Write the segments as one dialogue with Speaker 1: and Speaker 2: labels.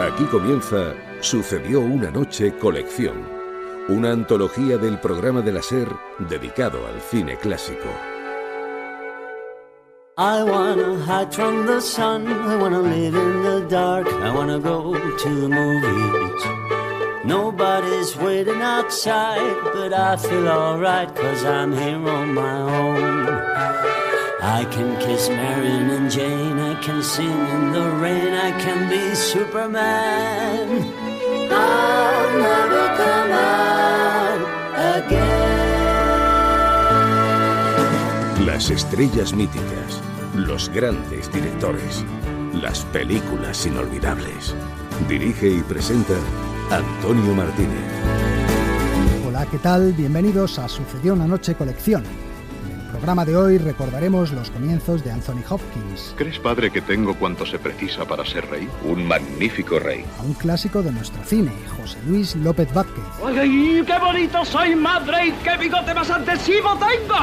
Speaker 1: Aquí comienza Sucedió una noche colección, una antología del programa de la SER dedicado al cine clásico.
Speaker 2: I wanna hide from the sun, I wanna live in the dark, I wanna go to the movies. Nobody's waiting outside, but I feel alright, 'cause I'm here on my own. I can kiss Marion and Jane, I can sing in the rain, I can be Superman. I'll never come out again.
Speaker 1: Las estrellas míticas, los grandes directores, las películas inolvidables. Dirige y presenta Antonio Martínez.
Speaker 3: Hola, ¿qué tal? Bienvenidos a Sucedió una noche colección. En el programa de hoy recordaremos los comienzos de Anthony Hopkins.
Speaker 4: ¿Crees, padre, que tengo cuanto se precisa para ser rey? Un magnífico rey.
Speaker 3: A un clásico de nuestro cine, José Luis López Vázquez.
Speaker 5: ¡Ay, qué bonito soy, madre! ¡Y qué bigote más antesivo tengo!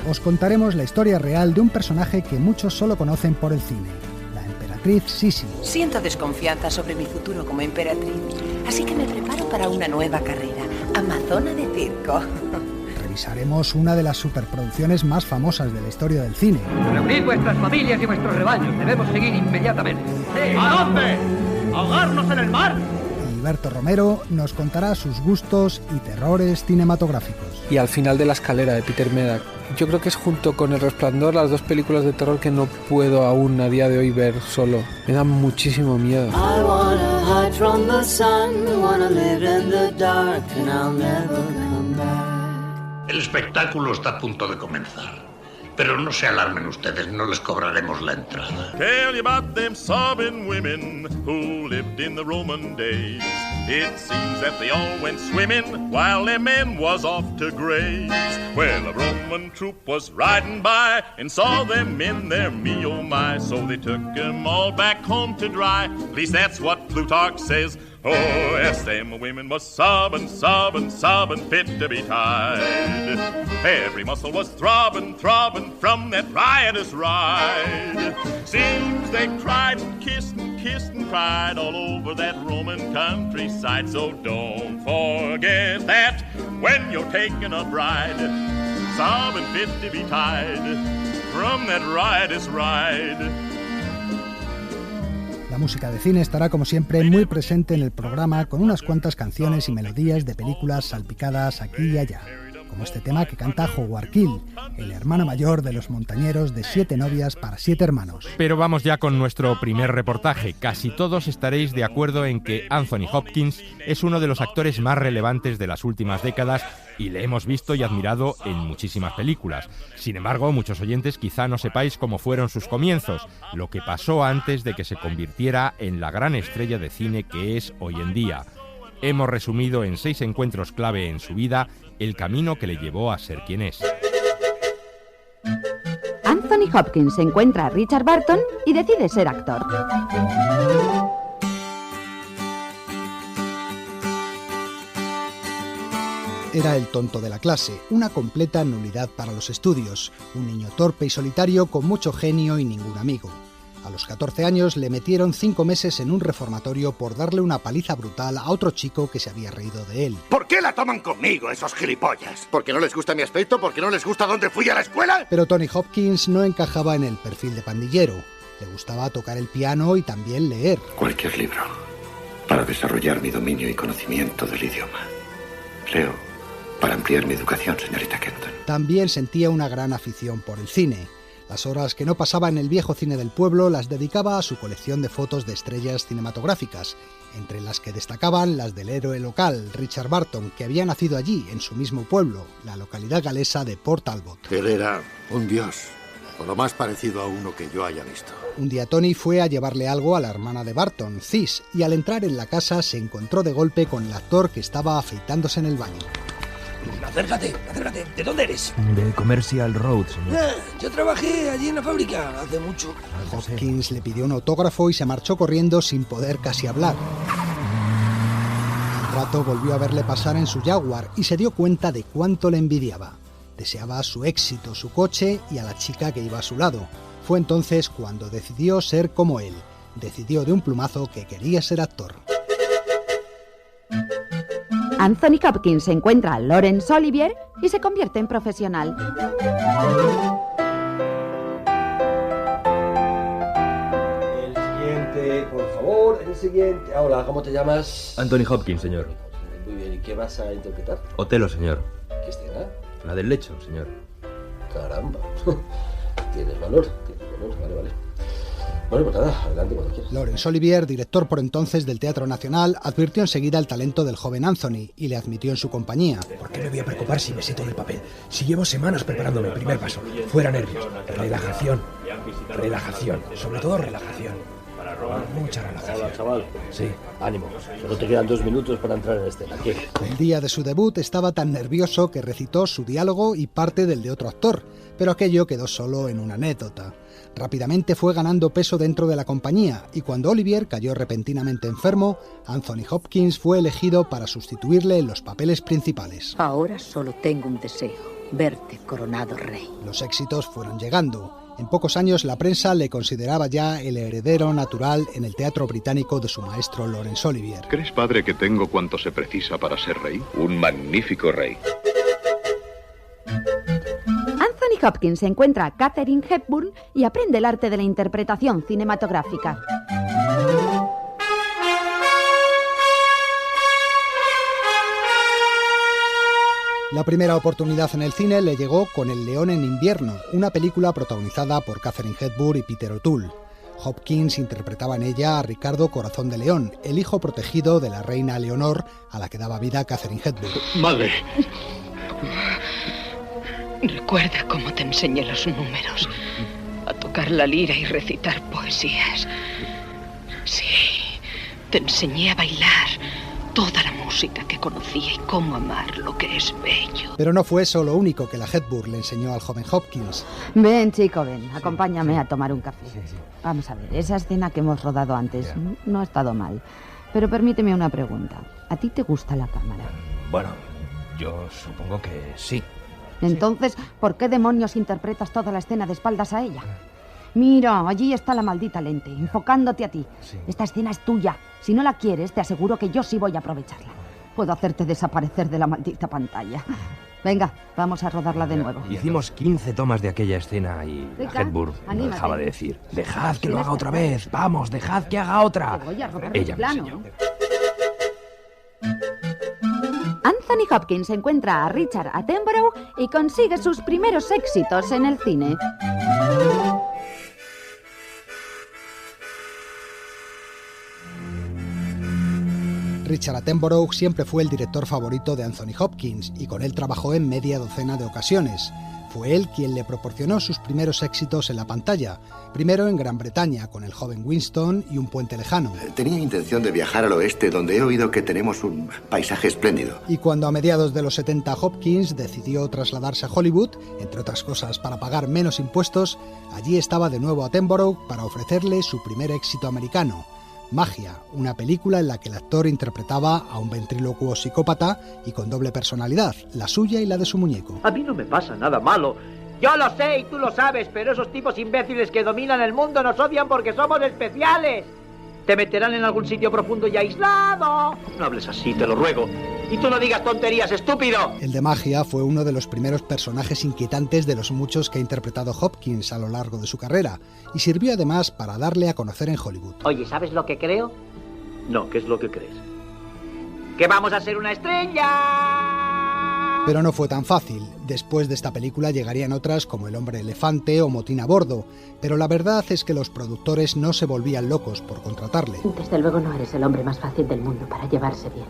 Speaker 3: Os contaremos la historia real de un personaje que muchos solo conocen por el cine, la emperatriz Sisi.
Speaker 6: Siento desconfianza sobre mi futuro como emperatriz, así que me preparo para una nueva carrera, amazona de circo.
Speaker 3: Revisaremos una de las superproducciones más famosas de la historia del cine.
Speaker 5: Reunid vuestras familias y vuestros rebaños, debemos seguir inmediatamente. ¿A dónde? ¿Ahogarnos en el mar?
Speaker 3: Alberto Romero nos contará sus gustos y terrores cinematográficos.
Speaker 7: Y al final de La escalera, de Peter Medak. Yo creo que es, junto con El Resplandor, las dos películas de terror que no puedo aún a día de hoy ver solo. Me dan muchísimo miedo.
Speaker 2: I wanna hide from the sun, wanna live in the dark, and I'll never come back.
Speaker 8: El espectáculo está a punto de comenzar. Pero no se alarmen ustedes, no les cobraremos la entrada.
Speaker 9: Tell you about them sobbing women who lived in the Roman days. It seems that they all went swimming while their men was off to graze. Well, a Roman troop was riding by and saw them in there, me oh my. So they took them all back home to dry. At least that's what Plutarch says. Oh, yes, them women was sobbing, sobbing, sobbing, fit to be tied. Every muscle was throbbing, throbbing from that riotous ride. Seems they cried and kissed and cried all over that Roman countryside. So don't forget that when you're taking a bride, sobbing fit to be tied from that riotous ride.
Speaker 3: La música de cine estará, como siempre, muy presente en el programa, con unas cuantas canciones y melodías de películas salpicadas aquí y allá, como este tema que canta Howard Keel, el hermano mayor de los montañeros de 7 novias para 7 hermanos.
Speaker 10: Pero vamos ya con nuestro primer reportaje. Casi todos estaréis de acuerdo en que Anthony Hopkins es uno de los actores más relevantes de las últimas décadas y le hemos visto y admirado en muchísimas películas. Sin embargo, muchos oyentes quizá no sepáis cómo fueron sus comienzos, lo que pasó antes de que se convirtiera en la gran estrella de cine que es hoy en día. Hemos resumido en 6 encuentros clave en su vida el camino que le llevó a ser quien es.
Speaker 11: Anthony Hopkins encuentra a Richard Burton y decide ser actor.
Speaker 3: Era el tonto de la clase, una completa nulidad para los estudios, un niño torpe y solitario con mucho genio y ningún amigo. A los 14 años le metieron 5 meses en un reformatorio por darle una paliza brutal a otro chico que se había reído de él.
Speaker 12: ¿Por qué la toman conmigo esos gilipollas? ¿Porque no les gusta mi aspecto? ¿Porque no les gusta dónde fui a la escuela?
Speaker 3: Pero Tony Hopkins no encajaba en el perfil de pandillero. Le gustaba tocar el piano y también leer.
Speaker 13: Cualquier libro para desarrollar mi dominio y conocimiento del idioma. Leo para ampliar mi educación, señorita Kenton.
Speaker 3: También sentía una gran afición por el cine. Las horas que no pasaba en el viejo cine del pueblo las dedicaba a su colección de fotos de estrellas cinematográficas, entre las que destacaban las del héroe local, Richard Burton, que había nacido allí, en su mismo pueblo, la localidad galesa de Port Talbot.
Speaker 12: Él era un dios, o lo más parecido a uno que yo haya visto.
Speaker 3: Un día Tony fue a llevarle algo a la hermana de Burton, Cis, y al entrar en la casa se encontró de golpe con el actor que estaba afeitándose en el baño.
Speaker 14: Acércate. ¿De dónde eres?
Speaker 15: De Commercial Road, señor.
Speaker 14: Yo trabajé allí en la fábrica hace mucho.
Speaker 3: Hopkins le pidió un autógrafo y se marchó corriendo sin poder casi hablar. Al rato volvió a verle pasar en su Jaguar y se dio cuenta de cuánto le envidiaba. Deseaba su éxito, su coche y a la chica que iba a su lado. Fue entonces cuando decidió ser como él. Decidió de un plumazo que quería ser actor.
Speaker 11: Anthony Hopkins encuentra a Laurence Olivier y se convierte en profesional.
Speaker 16: El siguiente, por favor, el siguiente. Hola, ¿cómo te llamas?
Speaker 17: Anthony Hopkins, señor.
Speaker 16: Muy bien, ¿y qué vas a interpretar?
Speaker 17: Otelo, señor.
Speaker 16: ¿Qué escena?
Speaker 17: La del lecho, señor.
Speaker 16: Caramba. Tienes valor, vale. Bueno, pues nada, adelante cuando quieras.
Speaker 3: Laurence Olivier, director por entonces del Teatro Nacional, advirtió enseguida el talento del joven Anthony y le admitió en su compañía.
Speaker 14: ¿Por qué me voy a preocupar si me sé todo el papel? Si llevo semanas preparándome el primer paso. Fuera nervios. Relajación. Sobre todo relajación. Mucha relajación.
Speaker 16: Hola, chaval.
Speaker 14: Sí.
Speaker 16: Ánimo. Solo te quedan 2 minutos para entrar en escena. ¿Qué?
Speaker 3: El día de su debut estaba tan nervioso que recitó su diálogo y parte del de otro actor, pero aquello quedó solo en una anécdota. Rápidamente fue ganando peso dentro de la compañía y cuando Olivier cayó repentinamente enfermo, Anthony Hopkins fue elegido para sustituirle en los papeles principales.
Speaker 18: Ahora solo tengo un deseo, verte coronado rey.
Speaker 3: Los éxitos fueron llegando. En pocos años la prensa le consideraba ya el heredero natural en el teatro británico de su maestro Laurence Olivier.
Speaker 4: ¿Crees, padre, que tengo cuanto se precisa para ser rey? Un magnífico rey.
Speaker 11: Anthony Hopkins encuentra a Katharine Hepburn y aprende el arte de la interpretación cinematográfica.
Speaker 3: La primera oportunidad en el cine le llegó con El león en invierno, una película protagonizada por Katharine Hepburn y Peter O'Toole. Hopkins interpretaba en ella a Ricardo Corazón de León, el hijo protegido de la reina Leonor, a la que daba vida Katharine Hepburn.
Speaker 8: Madre.
Speaker 18: Recuerda cómo te enseñé los números, a tocar la lira y recitar poesías. Sí, te enseñé a bailar toda la música que conocía y cómo amar lo que es bello.
Speaker 3: Pero no fue eso lo único que la Hepburn le enseñó al joven Hopkins.
Speaker 11: Ven, chico, ven, acompáñame a tomar un café. Vamos a ver, esa escena que hemos rodado antes no ha estado mal. Pero permíteme una pregunta. ¿A ti te gusta la cámara?
Speaker 15: Bueno, yo supongo que sí.
Speaker 11: Entonces, ¿por qué demonios interpretas toda la escena de espaldas a ella? Mira, allí está la maldita lente, enfocándote a ti. Sí. Esta escena es tuya. Si no la quieres, te aseguro que yo sí voy a aprovecharla. Puedo hacerte desaparecer de la maldita pantalla. Venga, vamos a rodarla de nuevo.
Speaker 15: Hicimos 15 tomas de aquella escena y la Hepburn no dejaba de decir: dejad que lo haga otra vez, vamos, dejad que haga otra. Ella me enseñó.
Speaker 11: Anthony Hopkins encuentra a Richard Attenborough y consigue sus primeros éxitos en el cine.
Speaker 3: Richard Attenborough siempre fue el director favorito de Anthony Hopkins y con él trabajó en media docena de ocasiones. Fue él quien le proporcionó sus primeros éxitos en la pantalla, primero en Gran Bretaña con El joven Winston y Un puente lejano.
Speaker 13: Tenía intención de viajar al oeste, donde he oído que tenemos un paisaje espléndido.
Speaker 3: Y cuando a mediados de los 70 Hopkins decidió trasladarse a Hollywood, entre otras cosas para pagar menos impuestos, allí estaba de nuevo Attenborough para ofrecerle su primer éxito americano, Magia, una película en la que el actor interpretaba a un ventrílocuo psicópata y con doble personalidad, la suya y la de su muñeco.
Speaker 5: A mí no me pasa nada malo. Yo lo sé y tú lo sabes, pero esos tipos imbéciles que dominan el mundo nos odian porque somos especiales. Te meterán en algún sitio profundo y aislado. No hables así, te lo ruego. Y tú no digas tonterías, estúpido.
Speaker 3: El de Magia fue uno de los primeros personajes inquietantes de los muchos que ha interpretado Hopkins a lo largo de su carrera y sirvió además para darle a conocer en Hollywood.
Speaker 5: Oye, ¿sabes lo que creo? No, ¿qué es lo que crees? ¡Que vamos a ser una estrella!
Speaker 3: Pero no fue tan fácil. Después de esta película llegarían otras como El hombre elefante o Motín a bordo, pero la verdad es que los productores no se volvían locos por contratarle.
Speaker 18: Desde luego no eres el hombre más fácil del mundo para llevarse bien.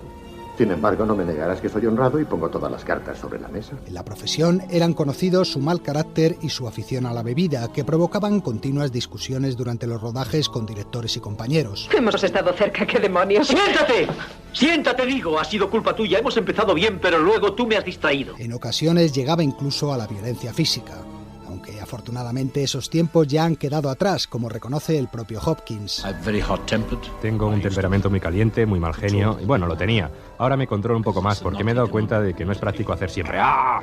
Speaker 13: Sin embargo, no me negarás que soy honrado y pongo todas las cartas sobre la mesa.
Speaker 3: En la profesión eran conocidos su mal carácter y su afición a la bebida, que provocaban continuas discusiones durante los rodajes con directores y compañeros.
Speaker 18: Hemos estado cerca, ¿qué demonios?
Speaker 5: ¡Siéntate! ¡Siéntate, digo! Ha sido culpa tuya. Hemos empezado bien, pero luego tú me has distraído.
Speaker 3: En ocasiones llegaba incluso a la violencia física. Aunque afortunadamente esos tiempos ya han quedado atrás, como reconoce el propio Hopkins.
Speaker 10: Tengo un temperamento muy caliente, muy mal genio, y bueno, lo tenía. Ahora me controlo un poco más porque me he dado cuenta de que no es práctico hacer siempre ¡ah!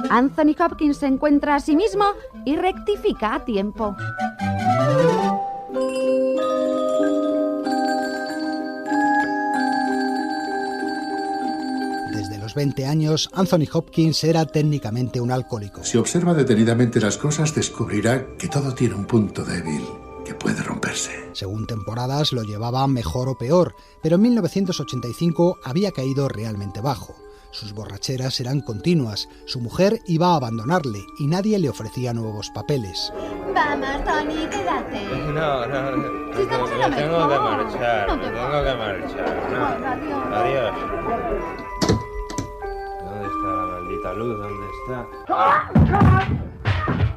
Speaker 11: Anthony Hopkins se encuentra a sí mismo y rectifica a tiempo.
Speaker 3: 20 años, Anthony Hopkins era técnicamente un alcohólico.
Speaker 13: Si observa detenidamente las cosas, descubrirá que todo tiene un punto débil que puede romperse.
Speaker 3: Según temporadas lo llevaba mejor o peor, pero en 1985 había caído realmente bajo. Sus borracheras eran continuas, su mujer iba a abandonarle y nadie le ofrecía nuevos papeles.
Speaker 11: Vamos, Tony, quédate.
Speaker 19: No.
Speaker 11: Si estamos en lo mejor.
Speaker 19: Tengo que marchar. No. Adiós. ¿Dónde está la maldita luz? ¿Dónde está?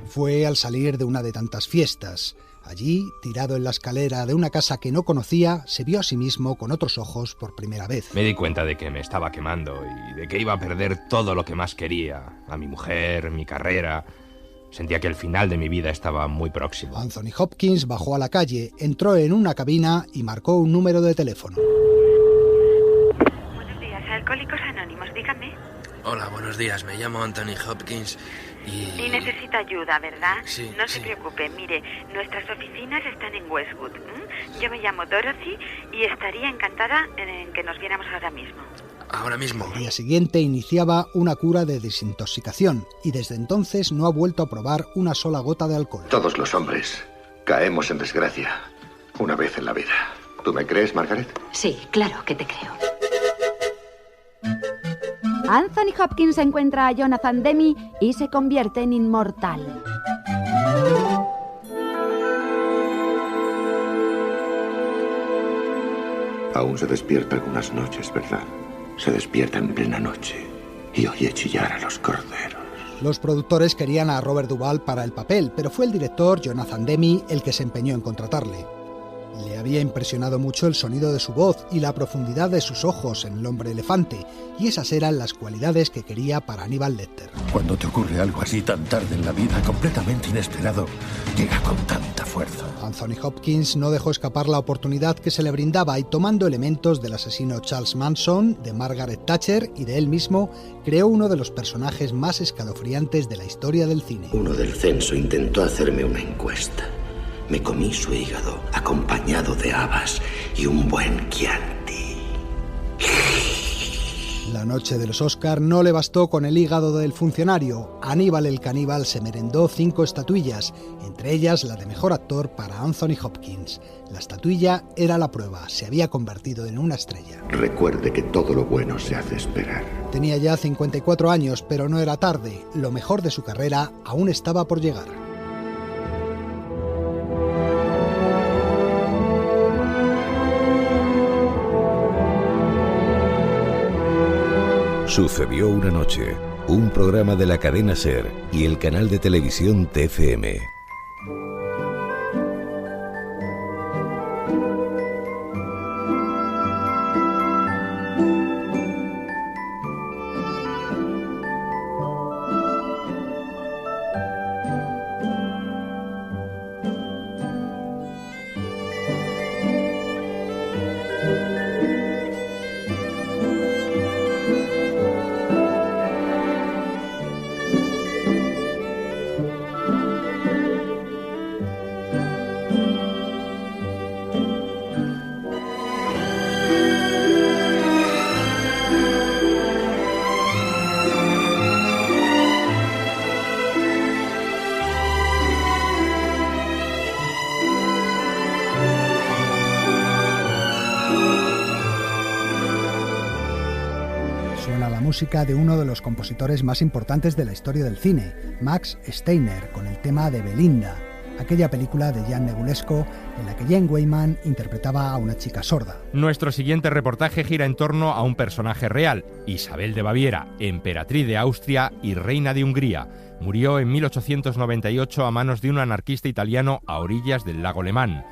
Speaker 3: Fue al salir de una de tantas fiestas. Allí, tirado en la escalera de una casa que no conocía, se vio a sí mismo con otros ojos por primera vez.
Speaker 15: Me di cuenta de que me estaba quemando y de que iba a perder todo lo que más quería. A mi mujer, mi carrera. Sentía que el final de mi vida estaba muy próximo.
Speaker 3: Anthony Hopkins bajó a la calle, entró en una cabina y marcó un número de teléfono.
Speaker 20: Buenos días, Alcohólicos Anónimos, dígame.
Speaker 21: Hola, buenos días, me llamo Anthony Hopkins
Speaker 20: y necesita ayuda, ¿verdad?
Speaker 21: Sí.
Speaker 20: No se preocupe, mire, nuestras oficinas están en Westwood. Yo me llamo Dorothy y estaría encantada en que nos viéramos ahora mismo.
Speaker 21: Ahora mismo.
Speaker 3: Al día siguiente iniciaba una cura de desintoxicación y desde entonces no ha vuelto a probar una sola gota de alcohol.
Speaker 13: Todos los hombres caemos en desgracia una vez en la vida. ¿Tú me crees, Margaret?
Speaker 22: Sí, claro que te creo.
Speaker 11: Anthony Hopkins encuentra a Jonathan Demme y se convierte en inmortal.
Speaker 13: Aún se despierta algunas noches, ¿verdad? Se despierta en plena noche y oye chillar a los corderos.
Speaker 3: Los productores querían a Robert Duvall para el papel, pero fue el director Jonathan Demme el que se empeñó en contratarle. Le había impresionado mucho el sonido de su voz y la profundidad de sus ojos en El hombre elefante, y esas eran las cualidades que quería para Hannibal Lecter.
Speaker 23: Cuando te ocurre algo así tan tarde en la vida, completamente inesperado, llega con tanta fuerza.
Speaker 3: Anthony Hopkins no dejó escapar la oportunidad que se le brindaba y, tomando elementos del asesino Charles Manson, de Margaret Thatcher y de él mismo, creó uno de los personajes más escalofriantes de la historia del cine.
Speaker 13: Uno del censo intentó hacerme una encuesta. Me comí su hígado, acompañado de habas y un buen Chianti.
Speaker 3: La noche de los Oscar no le bastó con el hígado del funcionario. Aníbal el caníbal se merendó 5 estatuillas, entre ellas la de mejor actor para Anthony Hopkins. La estatuilla era la prueba, se había convertido en una estrella.
Speaker 13: Recuerde que todo lo bueno se hace esperar.
Speaker 3: Tenía ya 54 años, pero no era tarde. Lo mejor de su carrera aún estaba por llegar.
Speaker 1: Sucedió una noche, un programa de la cadena SER y el canal de televisión TFM.
Speaker 3: Música de uno de los compositores más importantes de la historia del cine, Max Steiner, con el tema de Belinda, aquella película de Jan Negulesco en la que Jane Wyman interpretaba a una chica sorda.
Speaker 10: Nuestro siguiente reportaje gira en torno a un personaje real, Isabel de Baviera, emperatriz de Austria y reina de Hungría. Murió en 1898 a manos de un anarquista italiano a orillas del lago Le Mans.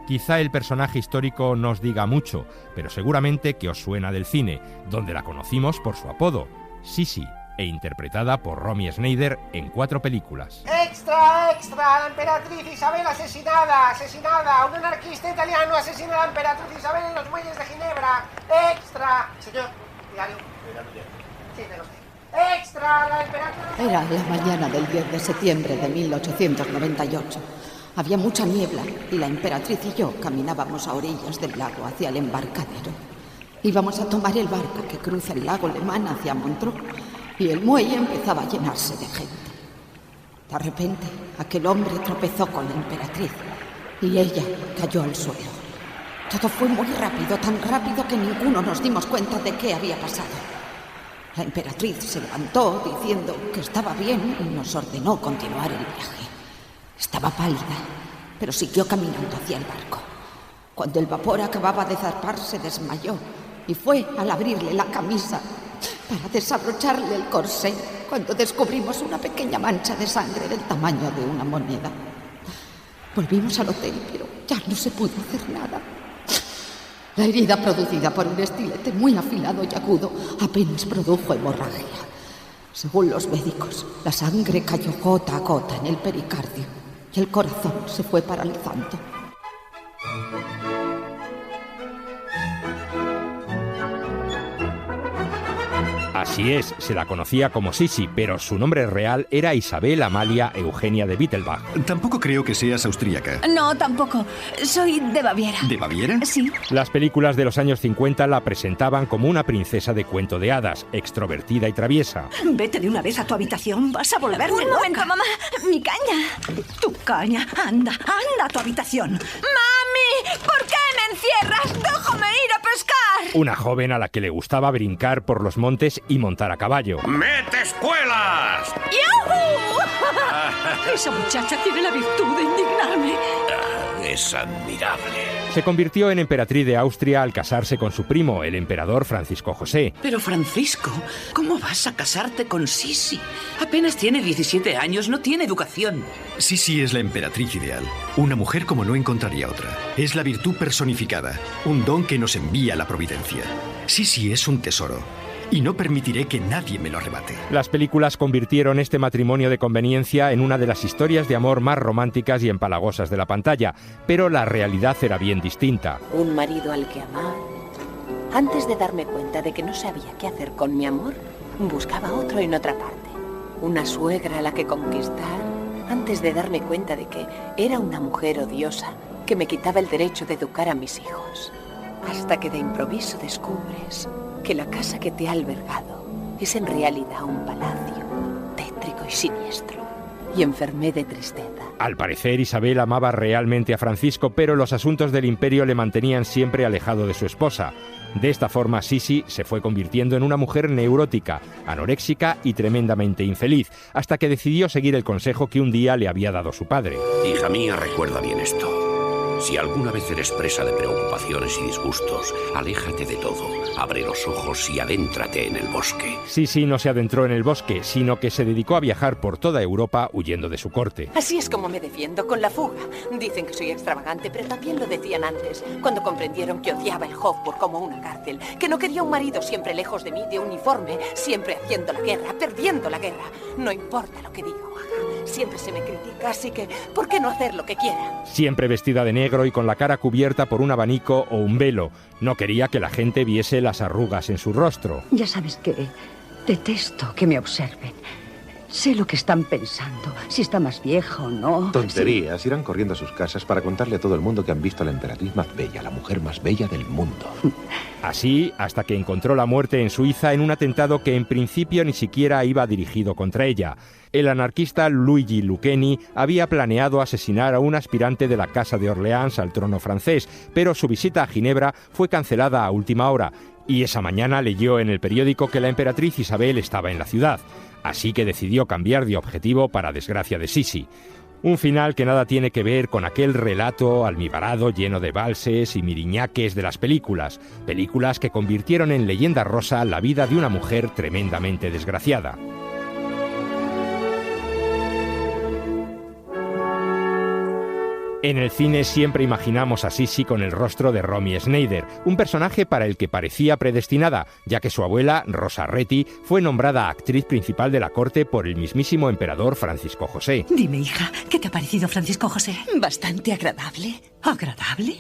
Speaker 10: Quizá el personaje histórico no os diga mucho, pero seguramente que os suena del cine, donde la conocimos por su apodo, Sisi, e interpretada por Romy Schneider en 4 películas.
Speaker 24: ¡Extra, extra! La emperatriz Isabel asesinada, asesinada. Un anarquista italiano asesina a la emperatriz Isabel en los muelles de Ginebra. ¡Extra! Señor, diario. Sí, tengo usted. ¡Extra! La emperatriz...
Speaker 22: Era la mañana del 10 de septiembre de 1898. Había mucha niebla y la emperatriz y yo caminábamos a orillas del lago hacia el embarcadero. Íbamos a tomar el barco que cruza el lago Le Mans hacia Montreux y el muelle empezaba a llenarse de gente. De repente, aquel hombre tropezó con la emperatriz y ella cayó al suelo. Todo fue muy rápido, tan rápido que ninguno nos dimos cuenta de qué había pasado. La emperatriz se levantó diciendo que estaba bien y nos ordenó continuar el viaje. Estaba pálida, pero siguió caminando hacia el barco. Cuando el vapor acababa de zarpar, se desmayó y fue al abrirle la camisa para desabrocharle el corsé cuando descubrimos una pequeña mancha de sangre del tamaño de una moneda. Volvimos al hotel, pero ya no se pudo hacer nada. La herida producida por un estilete muy afilado y agudo apenas produjo hemorragia. Según los médicos, la sangre cayó gota a gota en el pericardio y el corazón se fue paralizando.
Speaker 10: Así es, se la conocía como Sisi, pero su nombre real era Isabel Amalia Eugenia de Wittelsbach.
Speaker 2: Tampoco creo que seas austríaca.
Speaker 6: No, tampoco. Soy de Baviera.
Speaker 2: ¿De Baviera?
Speaker 6: Sí.
Speaker 10: Las películas de los años 50 la presentaban como una princesa de cuento de hadas, extrovertida y traviesa.
Speaker 6: Vete de una vez a tu habitación, vas a volverme loca. Un momento, mamá. Mi caña. Tu caña. Anda a tu habitación. ¡Mami! ¿Por qué me encierras? ¡Déjame ir a pescar!
Speaker 10: Una joven a la que le gustaba brincar por los montes y montar a caballo.
Speaker 8: ¡Mete espuelas!
Speaker 6: ¡Yuhu! Esa muchacha tiene la virtud de indignarme.
Speaker 8: Es admirable.
Speaker 10: Se convirtió en emperatriz de Austria al casarse con su primo, el emperador Francisco José.
Speaker 7: Pero Francisco, ¿cómo vas a casarte con Sisi? Apenas tiene 17 años, no tiene educación.
Speaker 2: Sisi es la emperatriz ideal. Una mujer como no encontraría otra. Es la virtud personificada, un don que nos envía la providencia. Sisi es un tesoro. Y no permitiré que nadie me lo arrebate.
Speaker 10: Las películas convirtieron este matrimonio de conveniencia en una de las historias de amor más románticas y empalagosas de la pantalla, pero la realidad era bien distinta.
Speaker 9: Un marido al que amar, antes de darme cuenta de que no sabía qué hacer con mi amor, buscaba otro en otra parte. Una suegra a la que conquistar, antes de darme cuenta de que era una mujer odiosa que me quitaba el derecho de educar a mis hijos. Hasta que de improviso descubres que la casa que te ha albergado es en realidad un palacio tétrico y siniestro. Y enfermé de tristeza.
Speaker 10: Al parecer, Isabel amaba realmente a Francisco, pero los asuntos del imperio le mantenían siempre alejado de su esposa. De esta forma, Sisi se fue convirtiendo en una mujer neurótica, anoréxica y tremendamente infeliz, hasta que decidió seguir el consejo que un día le había dado su padre.
Speaker 25: Hija mía, recuerda bien esto. Si alguna vez eres presa de preocupaciones y disgustos, aléjate de todo, abre los ojos y adéntrate en el bosque.
Speaker 10: Sisi no se adentró en el bosque, sino que se dedicó a viajar por toda Europa huyendo de su corte.
Speaker 9: Así es como me defiendo, con la fuga. Dicen que soy extravagante, pero también lo decían antes, cuando comprendieron que odiaba el Hofburg como una cárcel, que no quería un marido siempre lejos de mí, de uniforme, siempre haciendo la guerra, perdiendo la guerra. No importa lo que diga o haga, siempre se me critica, así que ¿por qué no hacer lo que quiera?
Speaker 10: Siempre vestida de negro y con la cara cubierta por un abanico o un velo. No quería que la gente viese las arrugas en su rostro.
Speaker 6: Ya sabes que detesto que me observen. Sé lo que están pensando, si está más viejo o no.
Speaker 26: Tonterías, irán corriendo a sus casas para contarle a todo el mundo que han visto a la emperatriz más bella, la mujer más bella del mundo.
Speaker 10: Así, hasta que encontró la muerte en Suiza en un atentado que en principio ni siquiera iba dirigido contra ella. El anarquista Luigi Lucchini había planeado asesinar a un aspirante de la Casa de Orleans al trono francés, pero su visita a Ginebra fue cancelada a última hora, y esa mañana leyó en el periódico que la emperatriz Isabel estaba en la ciudad. Así que decidió cambiar de objetivo para desgracia de Sisi. Un final que nada tiene que ver con aquel relato almibarado lleno de valses y miriñaques de las películas que convirtieron en leyenda rosa la vida de una mujer tremendamente desgraciada. En el cine siempre imaginamos a Sisi con el rostro de Romy Schneider, un personaje para el que parecía predestinada, ya que su abuela, Rosa Reti, fue nombrada actriz principal de la corte por el mismísimo emperador Francisco José.
Speaker 6: Dime, hija, ¿qué te ha parecido Francisco José?
Speaker 9: Bastante agradable.
Speaker 6: ¿Agradable?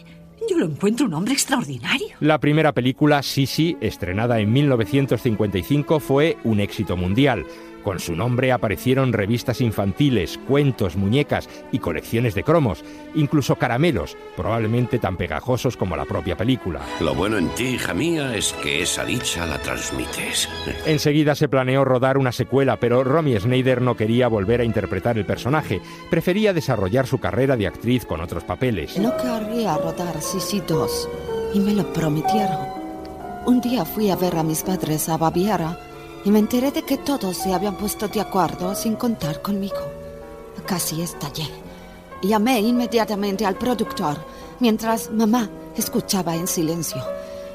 Speaker 6: Yo lo encuentro un hombre extraordinario.
Speaker 10: La primera película, Sisi, estrenada en 1955, fue un éxito mundial. Con su nombre aparecieron revistas infantiles, cuentos, muñecas y colecciones de cromos, incluso caramelos, probablemente tan pegajosos como la propia película.
Speaker 25: Lo bueno en ti, hija mía, es que esa dicha la transmites.
Speaker 10: Enseguida se planeó rodar una secuela, pero Romy Schneider no quería volver a interpretar el personaje. Prefería desarrollar su carrera de actriz con otros papeles.
Speaker 22: No querría rodar Sisi 2 y me lo prometieron. Un día fui a ver a mis padres a Baviera y me enteré de que todos se habían puesto de acuerdo sin contar conmigo. Casi estallé. Llamé inmediatamente al productor, mientras mamá escuchaba en silencio.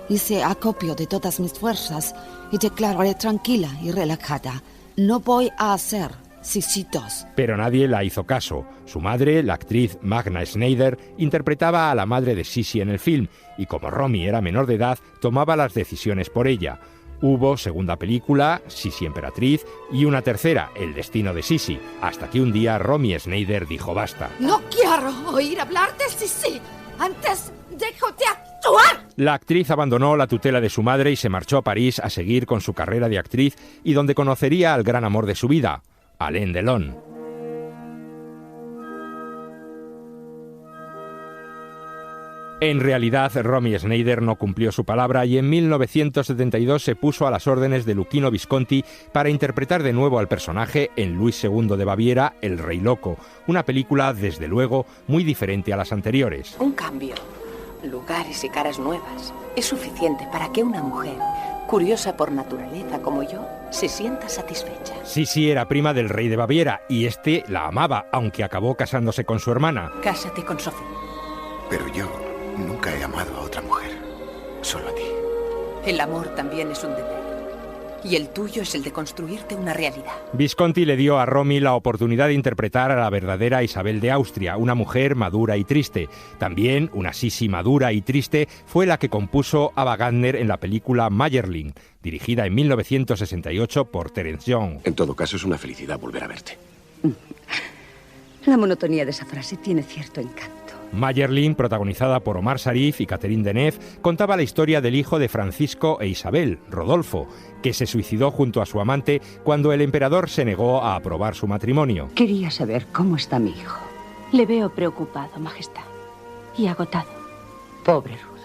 Speaker 22: Hice acopio de todas mis fuerzas y declaré tranquila y relajada: no voy a hacer Sisi 2.
Speaker 10: Pero nadie la hizo caso. Su madre, la actriz Magna Schneider, interpretaba a la madre de Sisi en el film, y como Romy era menor de edad, tomaba las decisiones por ella. Hubo segunda película, Sisi Emperatriz, y una tercera, El destino de Sisi, hasta que un día Romy Schneider dijo basta.
Speaker 22: No quiero oír hablar de Sisi. Antes dejo de actuar.
Speaker 10: La actriz abandonó la tutela de su madre y se marchó a París a seguir con su carrera de actriz, y donde conocería al gran amor de su vida, Alain Delon. En realidad, Romy Schneider no cumplió su palabra y en 1972 se puso a las órdenes de Luchino Visconti para interpretar de nuevo al personaje en Luis II de Baviera, El Rey Loco, una película, desde luego, muy diferente a las anteriores.
Speaker 9: Un cambio, lugares y caras nuevas, es suficiente para que una mujer, curiosa por naturaleza como yo, se sienta satisfecha.
Speaker 10: Sisi era prima del rey de Baviera y este la amaba, aunque acabó casándose con su hermana.
Speaker 9: Cásate con Sofía.
Speaker 13: Pero yo nunca he amado a otra mujer, solo a ti.
Speaker 9: El amor también es un deber. Y el tuyo es el de construirte una realidad.
Speaker 10: Visconti le dio a Romy la oportunidad de interpretar a la verdadera Isabel de Austria, una mujer madura y triste. También una Sisi madura y triste fue la que compuso Ava Gardner en la película Mayerling, dirigida en 1968 por Terence Young.
Speaker 13: En todo caso, es una felicidad volver a verte.
Speaker 4: La monotonía de esa frase tiene cierto encanto.
Speaker 10: Mayerling, protagonizada por Omar Sharif y Catherine Deneuve, contaba la historia del hijo de Francisco e Isabel, Rodolfo, que se suicidó junto a su amante cuando el emperador se negó a aprobar su matrimonio.
Speaker 4: Quería saber cómo está mi hijo.
Speaker 12: Le veo preocupado, Majestad, y agotado.
Speaker 4: Pobre Rudolf.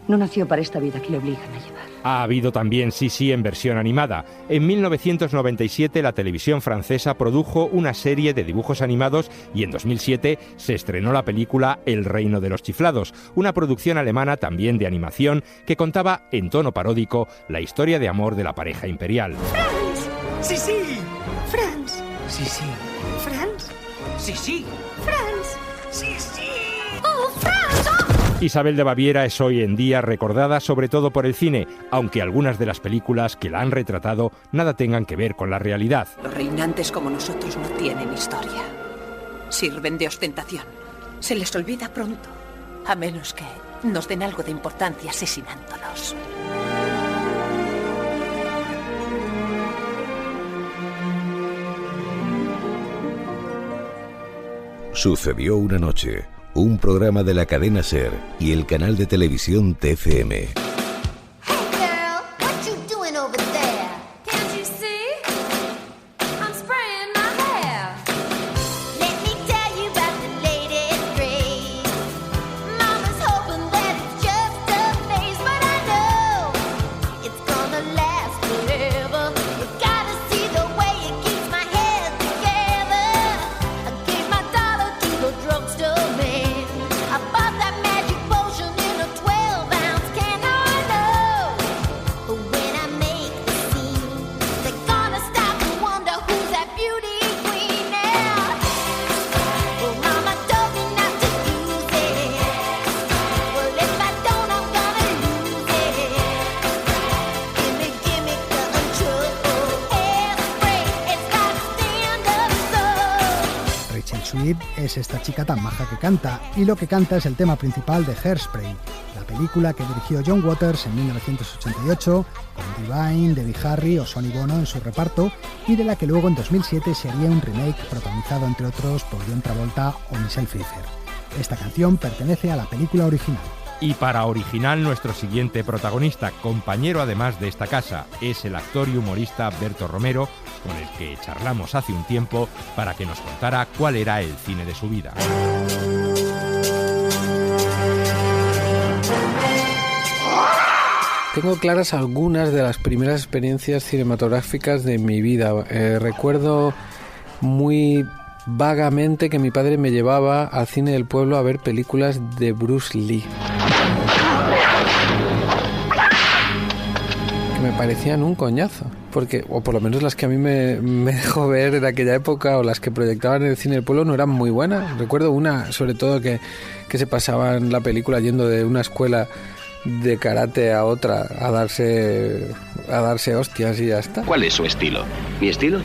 Speaker 4: No nació para esta vida que le obligan a llevar.
Speaker 10: Ha habido también Sisi en versión animada. En 1997 la televisión francesa produjo una serie de dibujos animados y en 2007 se estrenó la película El reino de los chiflados, una producción alemana también de animación que contaba en tono paródico la historia de amor de la pareja imperial.
Speaker 7: ¡Franz! ¡Sisi!
Speaker 4: ¡Franz!
Speaker 7: ¡Sisi!
Speaker 4: ¡Franz!
Speaker 7: ¡Sisi!
Speaker 4: ¡Franz!
Speaker 7: ¡Sisi!
Speaker 4: ¡Oh, Franz! ¡Oh!
Speaker 10: Isabel de Baviera es hoy en día recordada sobre todo por el cine, aunque algunas de las películas que la han retratado nada tengan que ver con la realidad.
Speaker 9: Los reinantes como nosotros no tienen historia. Sirven de ostentación. Se les olvida pronto, a menos que nos den algo de importancia asesinándonos.
Speaker 1: Sucedió una noche, un programa de la cadena SER y el canal de televisión TFM.
Speaker 3: Es esta chica tan maja que canta, y lo que canta es el tema principal de Hairspray, la película que dirigió John Waters en 1988, con Divine, Debbie Harry o Sonny Bono en su reparto, y de la que luego en 2007 se haría un remake protagonizado entre otros por John Travolta o Michelle Pfeiffer. Esta canción pertenece a la película original.
Speaker 10: Y para original, nuestro siguiente protagonista, compañero además de esta casa, es el actor y humorista Berto Romero, con el que charlamos hace un tiempo para que nos contara cuál era el cine de su vida.
Speaker 5: Tengo claras algunas de las primeras experiencias cinematográficas de mi vida. Recuerdo muy vagamente que mi padre me llevaba al cine del pueblo a ver películas de Bruce Lee, que me parecían un coñazo, porque, o por lo menos las que a mí me dejó ver en aquella época, o las que proyectaban en el cine del pueblo, no eran muy buenas. Recuerdo una, sobre todo, que se pasaba en la película yendo de una escuela de karate a otra a darse hostias y ya está.
Speaker 14: ¿Cuál es su estilo? ¿Mi estilo?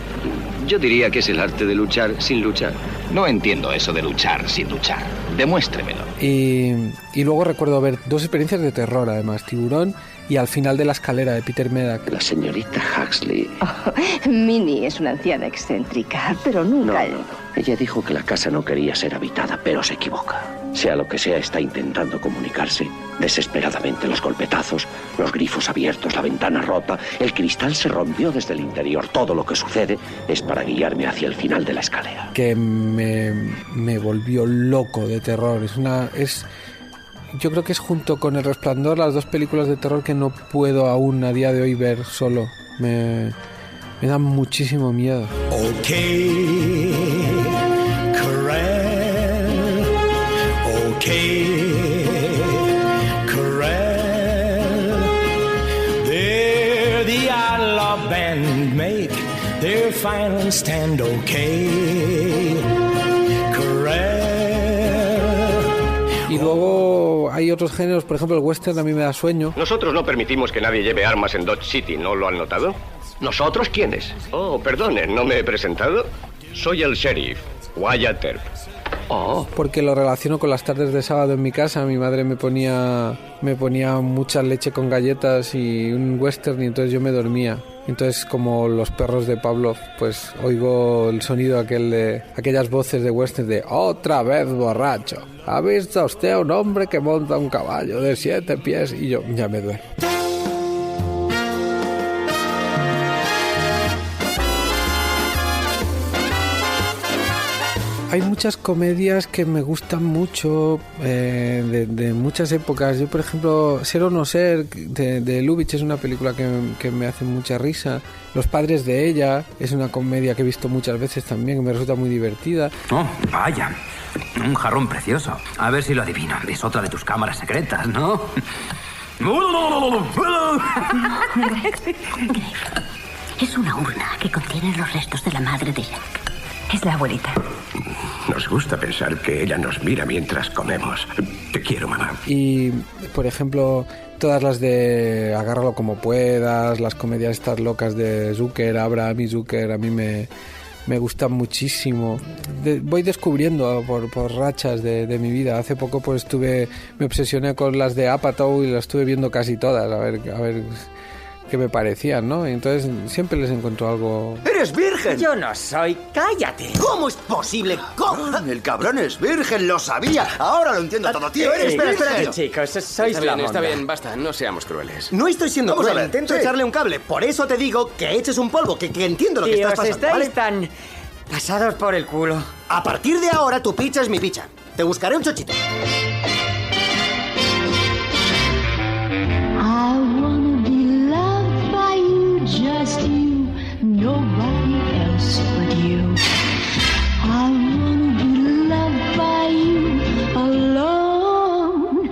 Speaker 14: Yo diría que es el arte de luchar sin luchar. No entiendo eso de luchar sin luchar. Demuéstremelo.
Speaker 5: Y luego recuerdo ver dos experiencias de terror, además, Tiburón y Al final de la escalera, de Peter Medak.
Speaker 14: La señorita Huxley.
Speaker 4: Oh, Minnie es una anciana excéntrica, pero nunca...
Speaker 14: No. Ella dijo que la casa no quería ser habitada, pero se equivoca. Sea lo que sea, está intentando comunicarse. Desesperadamente, los golpetazos, los grifos abiertos, la ventana rota, el cristal se rompió desde el interior. Todo lo que sucede es para guiarme hacia el final de la escalera.
Speaker 5: Que me volvió loco de terror. Yo creo que es, junto con El Resplandor, las dos películas de terror que no puedo aún a día de hoy ver solo. Me dan muchísimo miedo.
Speaker 16: Okay, Corral. Okay, Corral. They're the outlaw band, make their final stand. Okay, Corral.
Speaker 5: Y luego hay otros géneros, por ejemplo el western a mí me da sueño.
Speaker 14: Nosotros no permitimos que nadie lleve armas en Dodge City, ¿no lo han notado? ¿Nosotros quiénes? Oh, perdonen, ¿no me he presentado? Soy el sheriff, Wyatt Earp.
Speaker 5: Oh. Porque lo relaciono con las tardes de sábado en mi casa. Mi madre me ponía mucha leche con galletas y un western, y entonces yo me dormía. Entonces, como los perros de Pavlov, pues oigo el sonido aquellas voces de western de otra vez borracho. ¿Ha visto usted a un hombre que monta un caballo de 7 pies? Y yo ya me duermo. Hay muchas comedias que me gustan mucho, de muchas épocas. Yo, por ejemplo, Ser o no ser, de Lubitsch, es una película que me hace mucha risa. Los padres de ella es una comedia que he visto muchas veces también, que me resulta muy divertida.
Speaker 17: Oh, vaya, un jarrón precioso. A ver si lo adivino. Es otra de tus cámaras secretas, ¿no?
Speaker 18: Es una urna que contiene los restos de la madre de Jack. Es la abuelita.
Speaker 25: Nos gusta pensar que ella nos mira mientras comemos. Te quiero, mamá.
Speaker 5: Y, por ejemplo, todas las de Agárralo como puedas, las comedias estas locas de Zucker, Abraham y Zucker, a mí me gustan muchísimo. Voy descubriendo por rachas de mi vida. Hace poco pues me obsesioné con las de Apatow y las estuve viendo casi todas, a ver qué me parecían, ¿no? Y entonces siempre les encontró algo...
Speaker 19: ¡Eres virgen!
Speaker 27: Yo no soy... ¡Cállate!
Speaker 19: ¿Cómo es posible? ¿Cómo? El cabrón es virgen, lo sabía. Ahora lo entiendo todo, tío. ¡Eres virgen!
Speaker 27: Espérate, chicos, sois la monda.
Speaker 19: Está bien, basta. No seamos crueles. No estoy siendo cruel. Intento echarle un cable. Por eso te digo que eches un polvo, que entiendo lo que estás pasando,
Speaker 27: estáis
Speaker 19: ¿vale?
Speaker 27: tan pasados por el culo.
Speaker 19: A partir de ahora, tu picha es mi picha. Te buscaré un chochito.
Speaker 16: Just you, nobody else but you. I wanna be loved by you alone.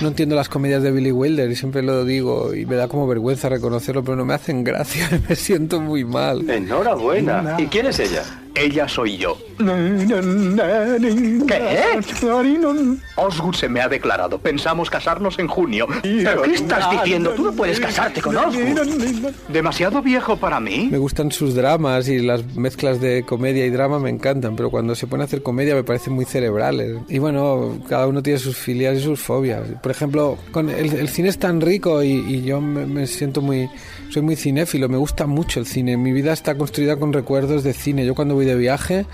Speaker 5: No entiendo las comedias de Billy Wilder y siempre lo digo y me da como vergüenza reconocerlo, pero no me hacen gracia, me siento muy mal.
Speaker 14: Enhorabuena. ¿Y quién es ella? Ella soy yo.
Speaker 19: ¿Qué?
Speaker 14: Osgood se me ha declarado. Pensamos casarnos en junio.
Speaker 19: ¿Pero qué estás diciendo? Tú no puedes casarte con Osgood.
Speaker 14: ¿Demasiado viejo para mí?
Speaker 5: Me gustan sus dramas y las mezclas de comedia y drama me encantan, pero cuando se pone a hacer comedia me parecen muy cerebrales. Y bueno, cada uno tiene sus filias y sus fobias. Por ejemplo, el cine es tan rico y yo me siento soy muy cinéfilo, me gusta mucho el cine. Mi vida está construida con recuerdos de cine. Yo cuando voy de viaje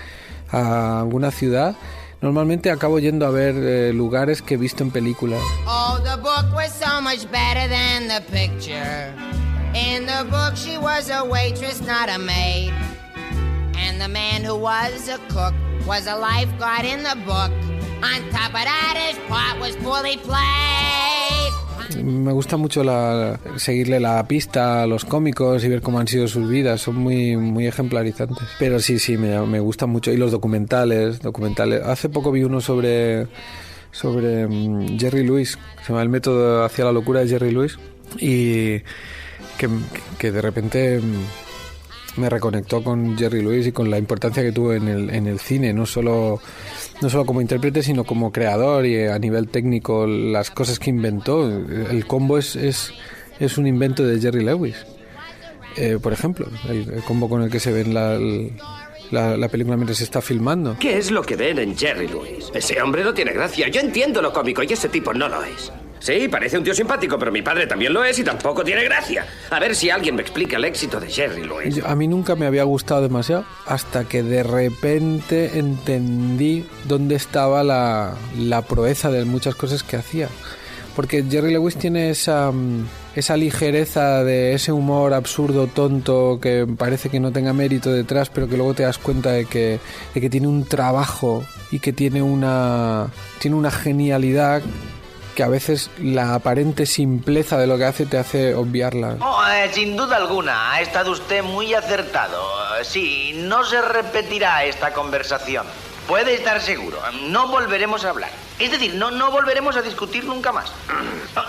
Speaker 5: a alguna ciudad normalmente acabo yendo a ver lugares que he visto en películas.
Speaker 8: Oh, the book was so much better than the picture. In the book she was a waitress, not a maid. And the man who was a cook was a lifeguard in the book. On top of that, his part was poorly played.
Speaker 5: Me gusta mucho seguirle la pista a los cómicos y ver cómo han sido sus vidas, son muy ejemplarizantes. Pero sí, me gustan mucho. Y los documentales. Hace poco vi uno sobre Jerry Lewis, se llama El método hacia la locura de Jerry Lewis, y que de repente me reconectó con Jerry Lewis y con la importancia que tuvo en el cine, no solo como intérprete, sino como creador, y a nivel técnico las cosas que inventó. El combo es un invento de Jerry Lewis, por ejemplo, el combo con el que se ve en la película mientras se está filmando.
Speaker 14: ¿Qué es lo que ven en Jerry Lewis? Ese hombre no tiene gracia. Yo entiendo lo cómico y ese tipo no lo es. Sí, parece un tío simpático, pero mi padre también lo es y tampoco tiene gracia. A ver si alguien me explica el éxito de Jerry Lewis.
Speaker 5: A mí nunca me había gustado demasiado hasta que de repente entendí dónde estaba la proeza de muchas cosas que hacía. Porque Jerry Lewis tiene esa ligereza de ese humor absurdo, tonto, que parece que no tenga mérito detrás, pero que luego te das cuenta de que tiene un trabajo y que tiene una genialidad que a veces la aparente simpleza de lo que hace te hace obviarla.
Speaker 11: Oh, sin duda alguna, ha estado usted muy acertado. Sí, no se repetirá esta conversación. Puede estar seguro, no volveremos a hablar. Es decir, no volveremos a discutir nunca más.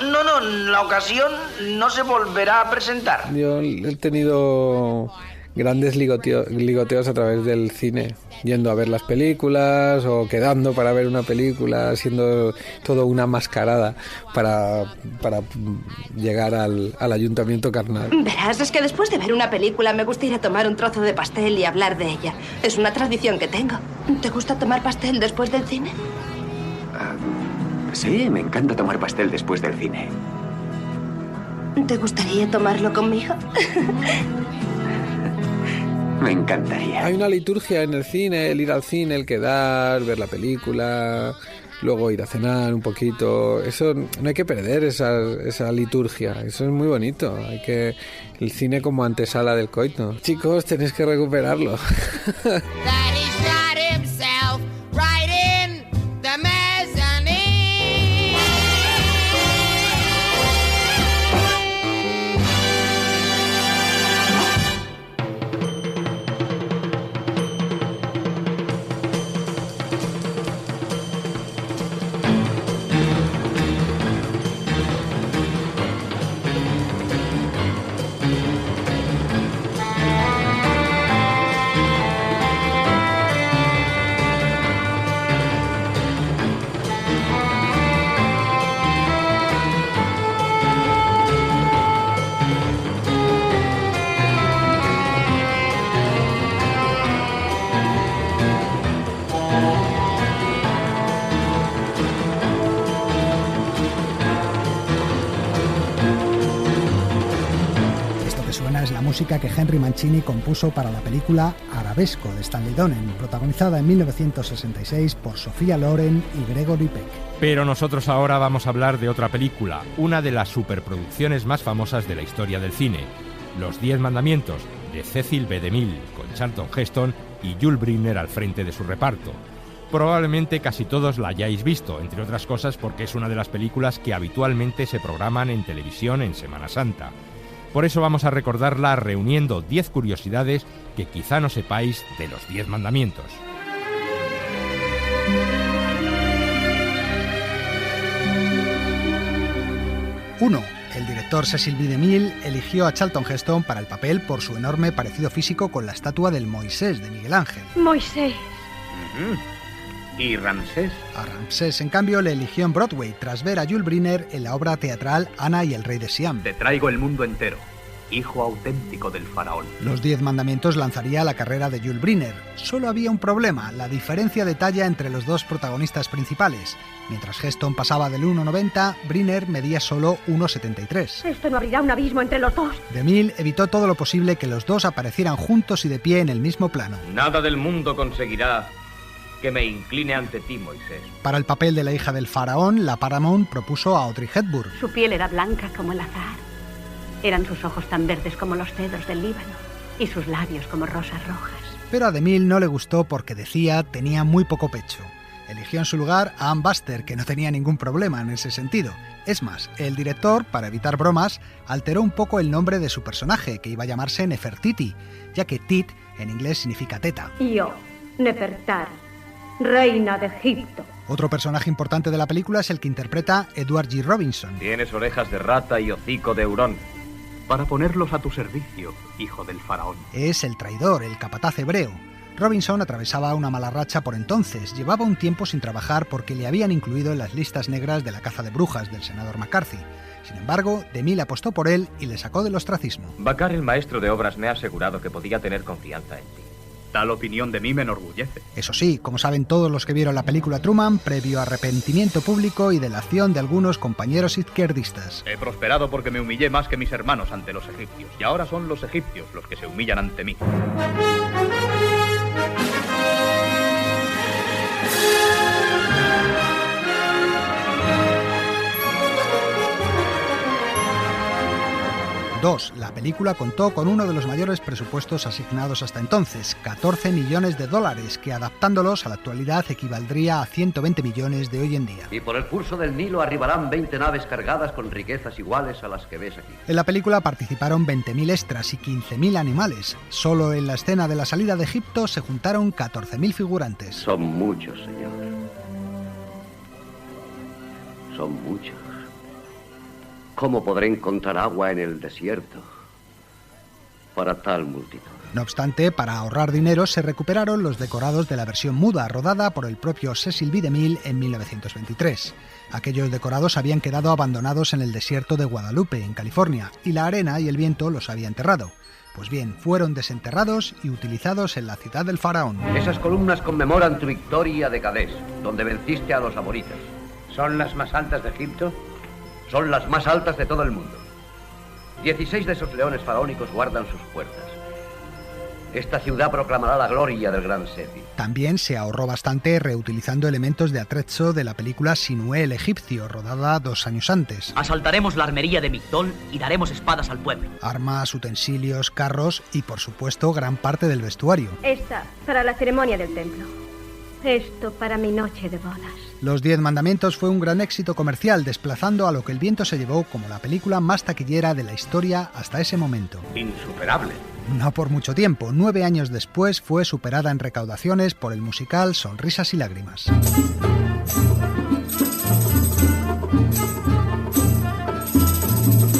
Speaker 11: No, la ocasión no se volverá a presentar.
Speaker 5: Yo he tenido grandes ligoteos a través del cine, yendo a ver las películas o quedando para ver una película, siendo todo una mascarada para llegar al ayuntamiento carnal.
Speaker 15: Verás, es que después de ver una película me gusta ir a tomar un trozo de pastel y hablar de ella. Es una tradición que tengo. ¿Te gusta tomar pastel después del cine?
Speaker 20: Sí, me encanta tomar pastel después del cine.
Speaker 15: ¿Te gustaría tomarlo conmigo?
Speaker 20: Me encantaría.
Speaker 5: Hay una liturgia en el cine, el ir al cine, el quedar, ver la película, luego ir a cenar un poquito. Eso no hay que perder, esa liturgia. Eso es muy bonito. El cine como antesala del coito. Chicos, tenéis que recuperarlo.
Speaker 3: música que Henry Mancini compuso para la película Arabesco de Stanley Donen, protagonizada en 1966 por Sophia Loren y Gregory Peck.
Speaker 10: Pero nosotros ahora vamos a hablar de otra película, una de las superproducciones más famosas de la historia del cine, Los 10 Mandamientos, de Cecil B. DeMille, con Charlton Heston y Yul Brynner al frente de su reparto. Probablemente casi todos la hayáis visto, entre otras cosas porque es una de las películas que habitualmente se programan en televisión en Semana Santa. Por eso vamos a recordarla reuniendo 10 curiosidades que quizá no sepáis de los 10 mandamientos.
Speaker 3: Uno. El director Cecil B. DeMille eligió a Charlton Heston para el papel por su enorme parecido físico con la estatua del Moisés de Miguel Ángel.
Speaker 12: Moisés.
Speaker 17: ¿Y Ramsés?
Speaker 3: A Ramsés, en cambio, le eligió en Broadway tras ver a Yul Brynner en la obra teatral Ana y el rey de Siam.
Speaker 17: Te traigo el mundo entero, hijo auténtico del faraón.
Speaker 3: Los 10 mandamientos lanzaría la carrera de Yul Brynner. Solo había un problema, la diferencia de talla entre los dos protagonistas principales. Mientras Heston pasaba del 1,90, Brynner medía solo 1,73.
Speaker 12: Esto no abrirá un abismo entre los dos.
Speaker 3: DeMille evitó todo lo posible que los dos aparecieran juntos y de pie en el mismo plano.
Speaker 17: Nada del mundo conseguirá
Speaker 2: que me incline ante ti, Moisés.
Speaker 3: Para el papel de la hija del faraón, la Paramount propuso a Audrey Hepburn.
Speaker 12: Su piel era blanca como el azahar. Eran sus ojos tan verdes como los cedros del Líbano y sus labios como rosas rojas.
Speaker 3: Pero a DeMille no le gustó porque decía tenía muy poco pecho. Eligió en su lugar a Ann Buster, que no tenía ningún problema en ese sentido. Es más, el director, para evitar bromas, alteró un poco el nombre de su personaje, que iba a llamarse Nefertiti, ya que Tit en inglés significa teta.
Speaker 12: Yo, Nefertari, reina de Egipto.
Speaker 3: Otro personaje importante de la película es el que interpreta Edward G. Robinson.
Speaker 2: Tienes orejas de rata y hocico de hurón, para ponerlos a tu servicio, hijo del faraón.
Speaker 3: Es el traidor, el capataz hebreo. Robinson atravesaba una mala racha por entonces. Llevaba un tiempo sin trabajar porque le habían incluido en las listas negras de la caza de brujas del senador McCarthy. Sin embargo, DeMille apostó por él y le sacó del ostracismo.
Speaker 2: Bakar, el maestro de obras, me ha asegurado que podía tener confianza en ti. Tal opinión de mí me enorgullece.
Speaker 3: Eso sí, como saben todos los que vieron la película Truman, previo arrepentimiento público y delación de algunos compañeros izquierdistas.
Speaker 2: He prosperado porque me humillé más que mis hermanos ante los egipcios, y ahora son los egipcios los que se humillan ante mí.
Speaker 3: Dos, la película contó con uno de los mayores presupuestos asignados hasta entonces, $14 millones, que adaptándolos a la actualidad equivaldría a 120 millones de hoy en día.
Speaker 25: Y por el curso del Nilo arribarán 20 naves cargadas con riquezas iguales a las que ves aquí.
Speaker 3: En la película participaron 20.000 extras y 15.000 animales. Solo en la escena de la salida de Egipto se juntaron 14.000 figurantes.
Speaker 25: Son muchos, señor. Son muchos. ¿Cómo podré encontrar agua en el desierto para tal multitud?
Speaker 3: No obstante, para ahorrar dinero se recuperaron los decorados de la versión muda, rodada por el propio Cecil B. DeMille en 1923. Aquellos decorados habían quedado abandonados en el desierto de Guadalupe, en California, y la arena y el viento los había enterrado. Pues bien, fueron desenterrados y utilizados en la ciudad del faraón.
Speaker 25: Esas columnas conmemoran tu victoria de Kadesh, donde venciste a los amoritas.
Speaker 2: ¿Son las más altas de Egipto?
Speaker 25: Son las más altas de todo el mundo. 16 de esos leones faraónicos guardan sus puertas. Esta ciudad proclamará la gloria del gran Seti.
Speaker 3: También se ahorró bastante reutilizando elementos de atrecho de la película Sinué el egipcio, rodada 2 años antes.
Speaker 6: Asaltaremos la armería de Migdol y daremos espadas al pueblo.
Speaker 3: Armas, utensilios, carros y, por supuesto, gran parte del vestuario.
Speaker 12: Esta para la ceremonia del templo. Esto para mi noche de bodas.
Speaker 3: Los 10 mandamientos fue un gran éxito comercial, desplazando a Lo que el viento se llevó como la película más taquillera de la historia hasta ese momento.
Speaker 2: Insuperable.
Speaker 3: No por mucho tiempo, 9 años después fue superada en recaudaciones por el musical Sonrisas y lágrimas.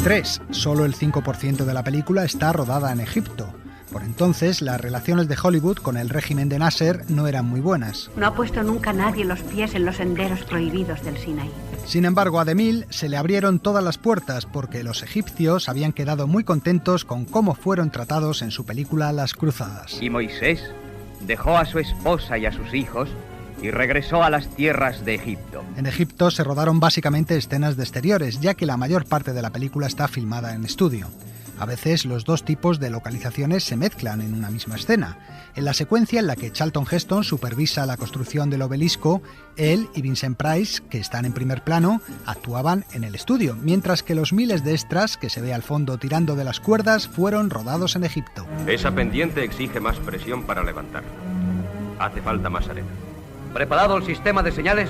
Speaker 3: Tres, solo el 5% de la película está rodada en Egipto. Por entonces, las relaciones de Hollywood con el régimen de Nasser no eran muy buenas.
Speaker 12: No ha puesto nunca nadie los pies en los senderos prohibidos del Sinaí.
Speaker 3: Sin embargo, a DeMille se le abrieron todas las puertas porque los egipcios habían quedado muy contentos con cómo fueron tratados en su película Las Cruzadas.
Speaker 2: Y Moisés dejó a su esposa y a sus hijos y regresó a las tierras de Egipto.
Speaker 3: En Egipto se rodaron básicamente escenas de exteriores, ya que la mayor parte de la película está filmada en estudio. A veces los dos tipos de localizaciones se mezclan en una misma escena. En la secuencia en la que Charlton Heston supervisa la construcción del obelisco, él y Vincent Price, que están en primer plano, actuaban en el estudio, mientras que los miles de extras que se ve al fondo tirando de las cuerdas fueron rodados en Egipto.
Speaker 2: Esa pendiente exige más presión para levantarla. Hace falta más arena.
Speaker 25: ¿Preparado el sistema de señales?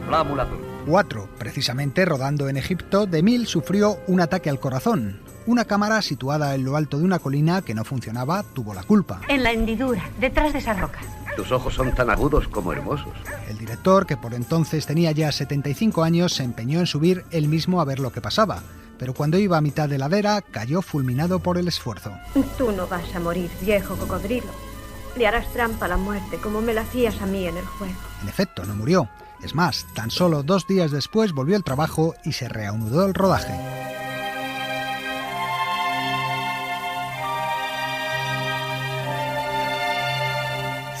Speaker 25: Flámula azul.
Speaker 3: 4. Precisamente rodando en Egipto, DeMille sufrió un ataque al corazón. Una cámara situada en lo alto de una colina que no funcionaba tuvo la culpa.
Speaker 12: En la hendidura, detrás de esa roca.
Speaker 25: Tus ojos son tan agudos como hermosos.
Speaker 3: El director, que por entonces tenía ya 75 años, se empeñó en subir él mismo a ver lo que pasaba. Pero cuando iba a mitad de ladera, cayó fulminado por el esfuerzo.
Speaker 12: Tú no vas a morir, viejo cocodrilo. Le harás trampa a la muerte como me la hacías a mí en el juego.
Speaker 3: En efecto, no murió. Es más, tan solo 2 días después volvió al trabajo y se reanudó el rodaje.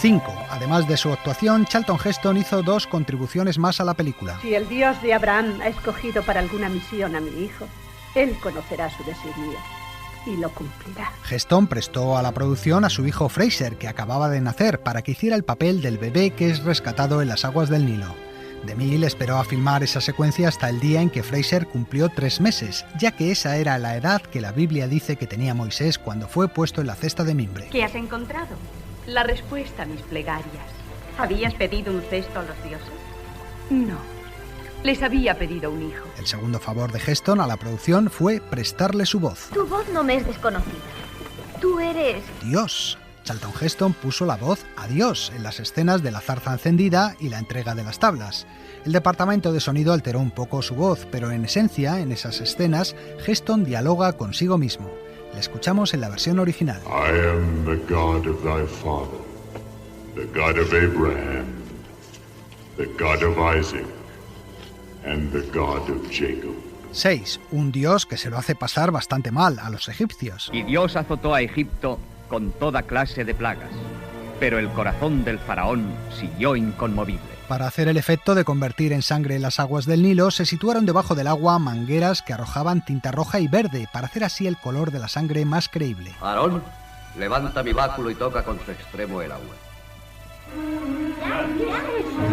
Speaker 3: 5. Además de su actuación, Charlton Heston hizo 2 contribuciones más a la película.
Speaker 12: Si el Dios de Abraham ha escogido para alguna misión a mi hijo, él conocerá su designio. y lo cumplirá.
Speaker 3: Heston prestó a la producción a su hijo Fraser, que acababa de nacer, para que hiciera el papel del bebé que es rescatado en las aguas del Nilo. DeMille esperó a filmar esa secuencia hasta el día en que Fraser cumplió 3 meses, ya que esa era la edad que la Biblia dice que tenía Moisés cuando fue puesto en la cesta de mimbre.
Speaker 12: ¿Qué has encontrado? La respuesta a mis plegarias. ¿Habías pedido un cesto a los dioses? No. Les había pedido un hijo.
Speaker 3: El segundo favor de Heston a la producción fue prestarle su voz.
Speaker 7: Tu voz no me es desconocida. Tú eres...
Speaker 3: Dios. Charlton Heston puso la voz a Dios en las escenas de la zarza encendida y la entrega de las tablas. El departamento de sonido alteró un poco su voz, pero en esencia, en esas escenas, Heston dialoga consigo mismo. Le escuchamos en la versión original.
Speaker 13: I am the God of thy father, the God of Abraham, the God of Isaac, and the God of Jacob.
Speaker 3: 6. Un Dios que se lo hace pasar bastante mal a los egipcios.
Speaker 2: Y Dios azotó a Egipto con toda clase de plagas, pero el corazón del faraón siguió inconmovible.
Speaker 3: Para hacer el efecto de convertir en sangre las aguas del Nilo, se situaron debajo del agua mangueras que arrojaban tinta roja y verde, para hacer así el color de la sangre más creíble.
Speaker 21: Aarón, levanta mi báculo y toca con su extremo el agua.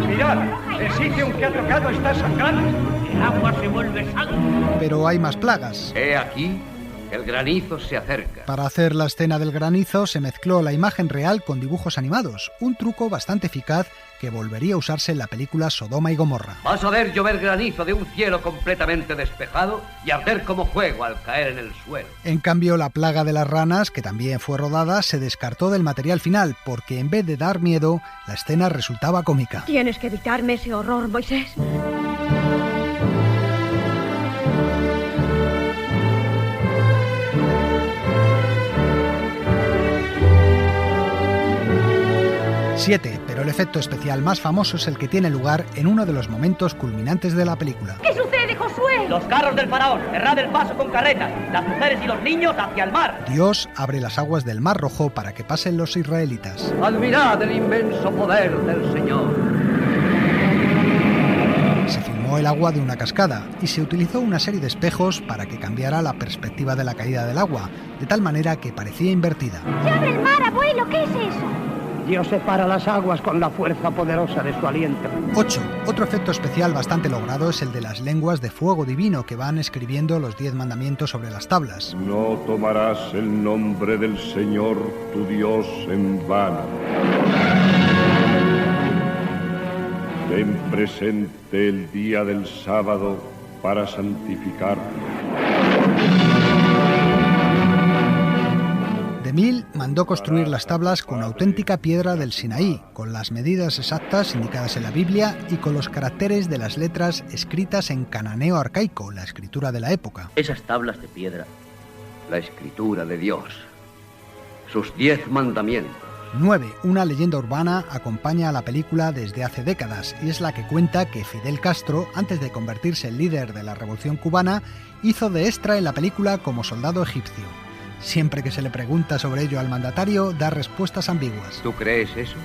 Speaker 22: Mirad, el sitio en que ha tocado está sangrando. El agua se vuelve sangre.
Speaker 3: Pero hay más plagas.
Speaker 21: He aquí, el granizo se acerca.
Speaker 3: Para hacer la escena del granizo se mezcló la imagen real con dibujos animados, un truco bastante eficaz que volvería a usarse en la película Sodoma y Gomorra.
Speaker 21: Vas a ver llover granizo de un cielo completamente despejado y arder como fuego al caer en el suelo.
Speaker 3: En cambio, la plaga de las ranas, que también fue rodada, se descartó del material final porque en vez de dar miedo, la escena resultaba cómica.
Speaker 12: Tienes que evitarme ese horror, Moisés.
Speaker 3: Pero el efecto especial más famoso es el que tiene lugar en uno de los momentos culminantes de la película.
Speaker 12: ¿Qué sucede, Josué?
Speaker 6: Los carros del faraón, cerrad el paso con carretas, las mujeres y los niños hacia el mar.
Speaker 3: Dios abre las aguas del Mar Rojo para que pasen los israelitas.
Speaker 21: Admirad el inmenso poder del Señor.
Speaker 3: Se filmó el agua de una cascada y se utilizó una serie de espejos para que cambiara la perspectiva de la caída del agua, de tal manera que parecía invertida.
Speaker 7: ¡Se abre el mar, abuelo! ¿Qué es eso?
Speaker 22: Dios separa las aguas con la fuerza poderosa de su aliento.
Speaker 3: 8. Otro efecto especial bastante logrado es el de las lenguas de fuego divino que van escribiendo los 10 mandamientos sobre las tablas.
Speaker 13: No tomarás el nombre del Señor tu Dios en vano. Ten presente el día del sábado para santificarlo.
Speaker 3: DeMille mandó construir las tablas con auténtica piedra del Sinaí, con las medidas exactas indicadas en la Biblia y con los caracteres de las letras escritas en cananeo arcaico, la escritura de la época.
Speaker 21: Esas tablas de piedra, la escritura de Dios, sus 10 mandamientos.
Speaker 3: 9. Una leyenda urbana acompaña a la película desde hace décadas y es la que cuenta que Fidel Castro, antes de convertirse en líder de la Revolución Cubana, hizo de extra en la película como soldado egipcio. Siempre que se le pregunta sobre ello al mandatario, da respuestas ambiguas.
Speaker 21: ¿Tú crees eso?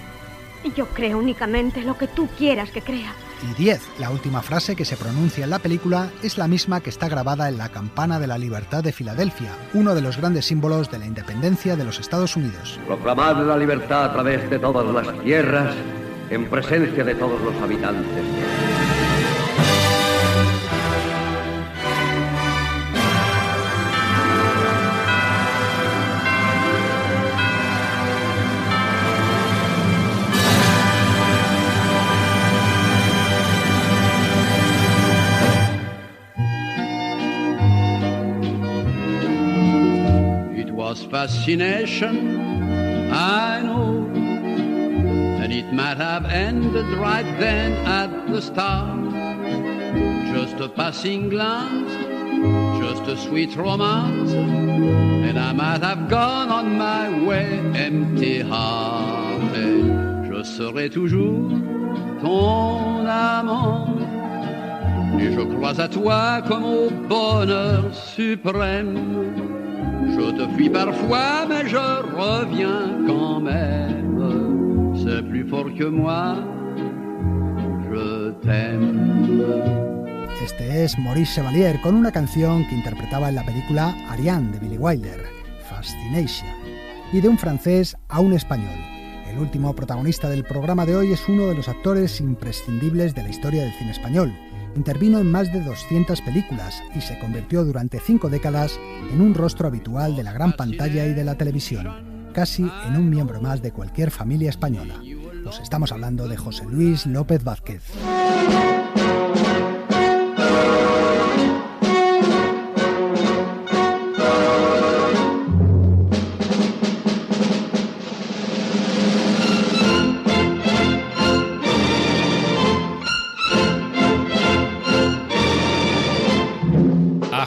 Speaker 12: Yo creo únicamente lo que tú quieras que crea.
Speaker 3: Y 10. La última frase que se pronuncia en la película es la misma que está grabada en la campana de la libertad de Filadelfia, uno de los grandes símbolos de la independencia de los Estados Unidos.
Speaker 21: Proclamad la libertad a través de todas las tierras, en presencia de todos los habitantes.
Speaker 23: Fascination, I know, and it might have ended right then at the start. Just a passing glance, just a sweet romance, and I might have gone on my way empty-hearted. Je serai toujours ton amant, et je crois à toi comme au bonheur suprême. Je te fuis parfois, mais je reviens quand même. C'est plus fort que moi, je t'aime.
Speaker 3: Este es Maurice Chevalier con una canción que interpretaba en la película Ariane de Billy Wilder. Fascination, y de un francés a un español. El último protagonista del programa de hoy es uno de los actores imprescindibles de la historia del cine español. Intervino en más de 200 películas y se convirtió durante 5 décadas en un rostro habitual de la gran pantalla y de la televisión, casi en un miembro más de cualquier familia española. Nos estamos hablando de José Luis López Vázquez.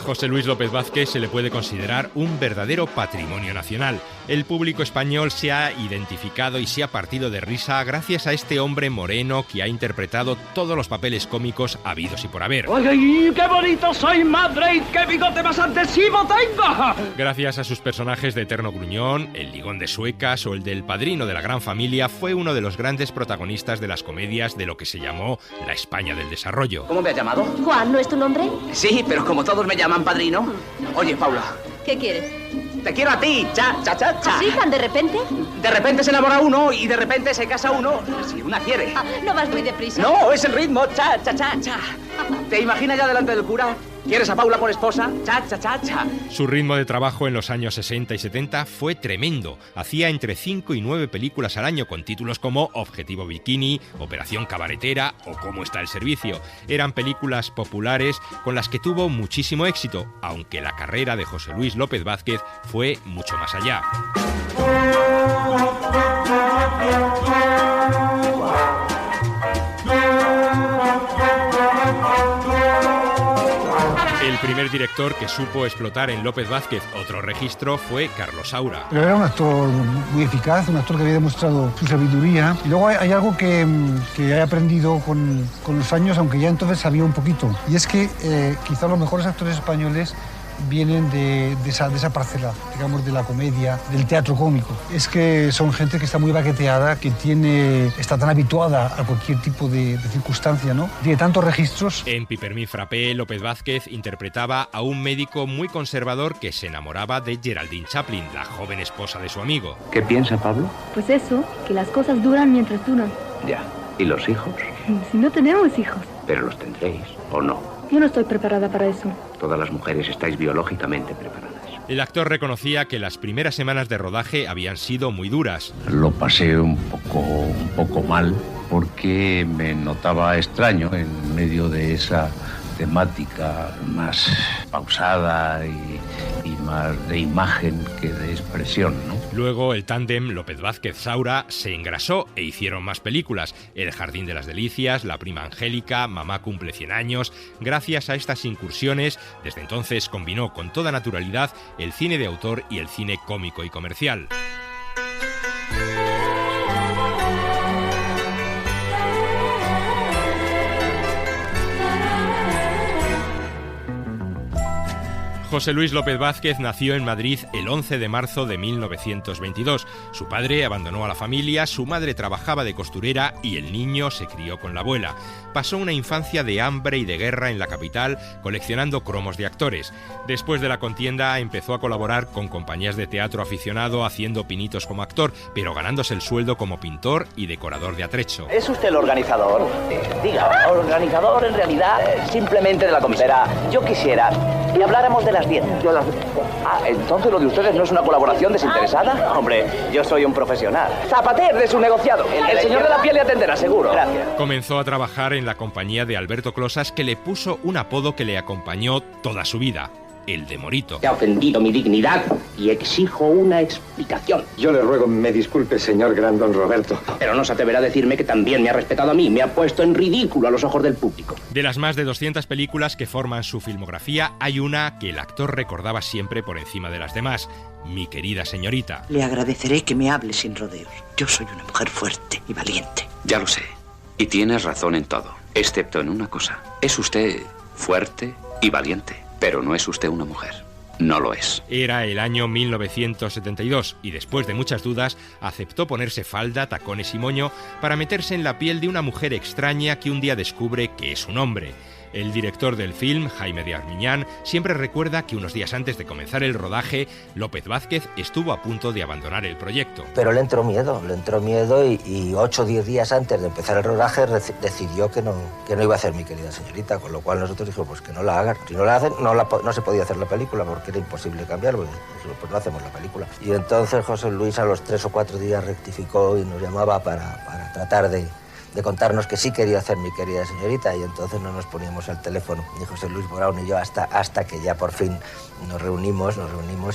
Speaker 10: José Luis López Vázquez se le puede considerar un verdadero patrimonio nacional. El público español se ha identificado y se ha partido de risa gracias a este hombre moreno que ha interpretado todos los papeles cómicos habidos y por haber.
Speaker 22: ¡Ay, qué bonito soy, madre! ¡Y qué bigote más adhesivo tengo!
Speaker 10: Gracias a sus personajes de Eterno Gruñón, el Ligón de Suecas o el del Padrino de la Gran Familia, fue uno de los grandes protagonistas de las comedias de lo que se llamó la España del desarrollo.
Speaker 1: ¿Cómo me has llamado?
Speaker 7: Juan, ¿no es tu nombre?
Speaker 1: Sí, pero como todos me llaman padrino. Oye, Paula.
Speaker 7: ¿Qué quieres?
Speaker 1: Te quiero a ti, cha, cha, cha, cha.
Speaker 7: ¿Así, tan de repente?
Speaker 1: De repente se enamora uno y de repente se casa uno, si una quiere.
Speaker 7: ¿No vas muy deprisa?
Speaker 1: No, es el ritmo, cha, cha, cha, cha. ¿Te imaginas ya delante del cura? ¿Quieres a Paula por esposa? Cha, cha, cha, cha.
Speaker 10: Su ritmo de trabajo en los años 60 y 70 fue tremendo. Hacía entre 5 y 9 películas al año con títulos como Objetivo Bikini, Operación Cabaretera o Cómo está el servicio. Eran películas populares con las que tuvo muchísimo éxito, aunque la carrera de José Luis López Vázquez fue mucho más allá. El primer director que supo explotar en López Vázquez otro registro fue Carlos Saura.
Speaker 4: Pero era un actor muy eficaz, un actor que había demostrado su sabiduría. Y luego hay algo que he aprendido con los años, aunque ya entonces sabía un poquito. Y es que quizá los mejores actores españoles vienen de esa parcela, digamos, de la comedia, del teatro cómico. Es que son gente que está muy baqueteada, que está tan habituada a cualquier tipo de circunstancia, ¿no? Tiene tantos registros.
Speaker 10: En Pipermín Frappé, López Vázquez interpretaba a un médico muy conservador que se enamoraba de Geraldine Chaplin, la joven esposa de su amigo.
Speaker 20: ¿Qué piensa Pablo?
Speaker 9: Pues eso, que las cosas duran mientras duran.
Speaker 20: Ya. ¿Y los hijos?
Speaker 9: Si no tenemos hijos.
Speaker 20: Pero los tendréis, ¿o no?
Speaker 9: Yo no estoy preparada para eso.
Speaker 20: Todas las mujeres estáis biológicamente preparadas.
Speaker 10: El actor reconocía que las primeras semanas de rodaje habían sido muy duras.
Speaker 18: Lo pasé un poco mal porque me notaba extraño en medio de esa temática más pausada y más de imagen que de expresión, ¿no?
Speaker 10: Luego el tándem López Vázquez-Saura se engrasó e hicieron más películas. El Jardín de las Delicias, La prima Angélica, Mamá cumple 100 años. Gracias a estas incursiones, desde entonces combinó con toda naturalidad el cine de autor y el cine cómico y comercial. José Luis López Vázquez nació en Madrid el 11 de marzo de 1922. Su padre abandonó a la familia, su madre trabajaba de costurera y el niño se crió con la abuela. Pasó una infancia de hambre y de guerra en la capital, coleccionando cromos de actores. Después de la contienda empezó a colaborar con compañías de teatro aficionado haciendo pinitos como actor, pero ganándose el sueldo como pintor y decorador de atrecho.
Speaker 1: ¿Es usted el organizador? Diga, organizador en realidad, simplemente de la comisera. Yo quisiera que habláramos de las dietas. Entonces lo de ustedes no es una colaboración desinteresada. Hombre, yo soy un profesional. Zapater de su negociado. El señor de la piel le atenderá, seguro. Gracias.
Speaker 10: Comenzó a trabajar en la compañía de Alberto Closas, que le puso un apodo que le acompañó toda su vida: el de Morito.
Speaker 14: He ofendido mi dignidad y exijo una explicación.
Speaker 24: Yo le ruego me disculpe, señor gran don Roberto.
Speaker 14: Pero no se atreverá a decirme que también me ha respetado a mí, me ha puesto en ridículo a los ojos del público.
Speaker 10: De las más de 200 películas que forman su filmografía, hay una que el actor recordaba siempre por encima de las demás: Mi querida señorita.
Speaker 26: Le agradeceré que me hable sin rodeos. Yo soy una mujer fuerte y valiente.
Speaker 20: Ya lo sé. Y tienes razón en todo, excepto en una cosa. Es usted fuerte y valiente, pero no es usted una mujer. No lo es.
Speaker 10: Era el año 1972 y después de muchas dudas aceptó ponerse falda, tacones y moño para meterse en la piel de una mujer extraña que un día descubre que es un hombre. El director del film, Jaime de Armiñán, siempre recuerda que unos días antes de comenzar el rodaje, López Vázquez estuvo a punto de abandonar el proyecto.
Speaker 5: Pero le entró miedo y 8 o 10 días antes de empezar el rodaje decidió que no iba a hacer Mi querida señorita, con lo cual nosotros dijimos, pues que no la hagan. Si no la hacen, no se podía hacer la película porque era imposible cambiarlo. Dijimos, pues no hacemos la película. Y entonces José Luis a los 3 o 4 días rectificó y nos llamaba para tratar de contarnos que sí quería hacer Mi querida señorita, y entonces no nos poníamos al teléfono, ni José Luis Brown ni yo, hasta que ya por fin nos reunimos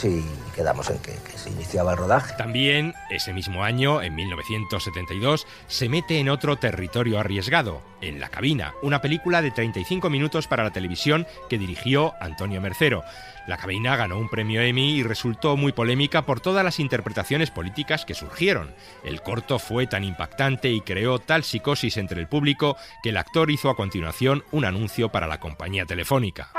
Speaker 5: y quedamos en que se iniciaba el rodaje.
Speaker 10: También, ese mismo año, en 1972, se mete en otro territorio arriesgado, en La cabina, una película de 35 minutos para la televisión que dirigió Antonio Mercero. La cabina ganó un premio Emmy y resultó muy polémica por todas las interpretaciones políticas que surgieron. El corto fue tan impactante y creó tal psicosis entre el público que el actor hizo a continuación un anuncio para la compañía telefónica.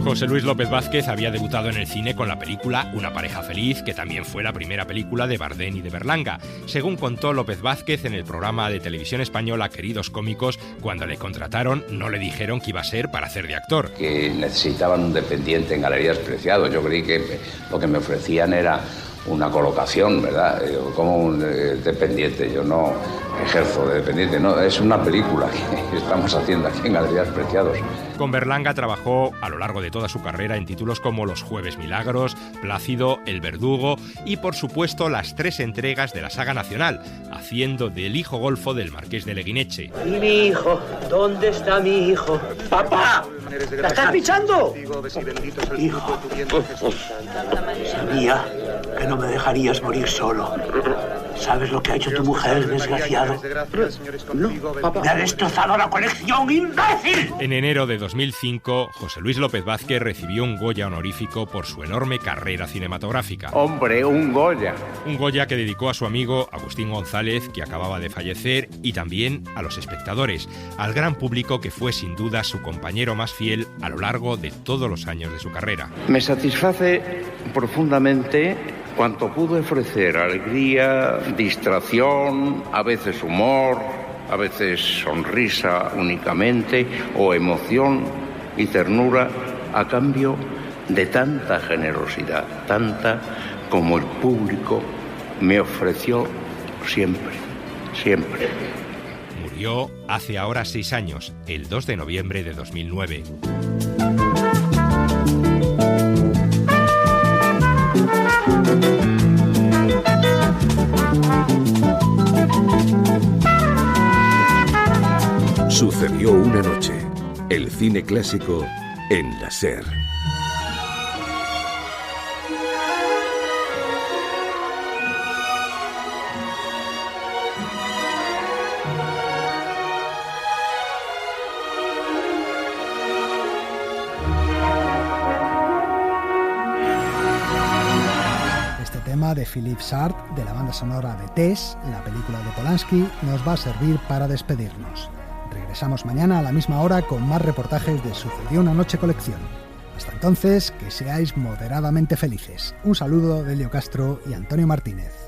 Speaker 10: José Luis López Vázquez había debutado en el cine con la película Una pareja feliz, que también fue la primera película de Bardén y de Berlanga. Según contó López Vázquez en el programa de televisión española Queridos Cómicos, cuando le contrataron no le dijeron que iba a ser para hacer de actor.
Speaker 18: Que necesitaban un dependiente en Galerías Preciados. Yo creí que lo que me ofrecían era una colocación, ¿verdad? Como un dependiente. Yo no ejerzo de dependiente, no, es una película que estamos haciendo aquí en Galerías Preciados.
Speaker 10: Con Berlanga trabajó a lo largo de toda su carrera en títulos como Los Jueves Milagros, Plácido, El Verdugo y, por supuesto, las 3 entregas de la saga nacional, haciendo del hijo golfo del Marqués de Leguineche.
Speaker 6: ¿Y mi hijo? ¿Dónde está mi hijo? ¡Papá! ¿La estás pichando? Hijo, sabía que no me dejarías morir solo. ¿Sabes lo que ha hecho tu mujer, desgraciado? No, papá. ¡Me ha destrozado la colección, imbécil!
Speaker 10: En enero de 2005, José Luis López Vázquez recibió un Goya honorífico por su enorme carrera cinematográfica.
Speaker 18: ¡Hombre, un Goya!
Speaker 10: Un Goya que dedicó a su amigo Agustín González, que acababa de fallecer, y también a los espectadores, al gran público que fue sin duda su compañero más fiel a lo largo de todos los años de su carrera.
Speaker 18: Me satisface profundamente cuanto pudo ofrecer alegría, distracción, a veces humor, a veces sonrisa únicamente, o emoción y ternura, a cambio de tanta generosidad, tanta como el público me ofreció siempre, siempre.
Speaker 10: Murió hace ahora 6 años, el 2 de noviembre de 2009.
Speaker 8: Sucedió una noche. El cine clásico en la SER.
Speaker 3: Este tema de Philippe Sard, de la banda sonora de Tess, la película de Polanski, nos va a servir para despedirnos. Regresamos mañana a la misma hora con más reportajes de Sucedió una noche colección. Hasta entonces, que seáis moderadamente felices. Un saludo de Elio Castro y Antonio Martínez.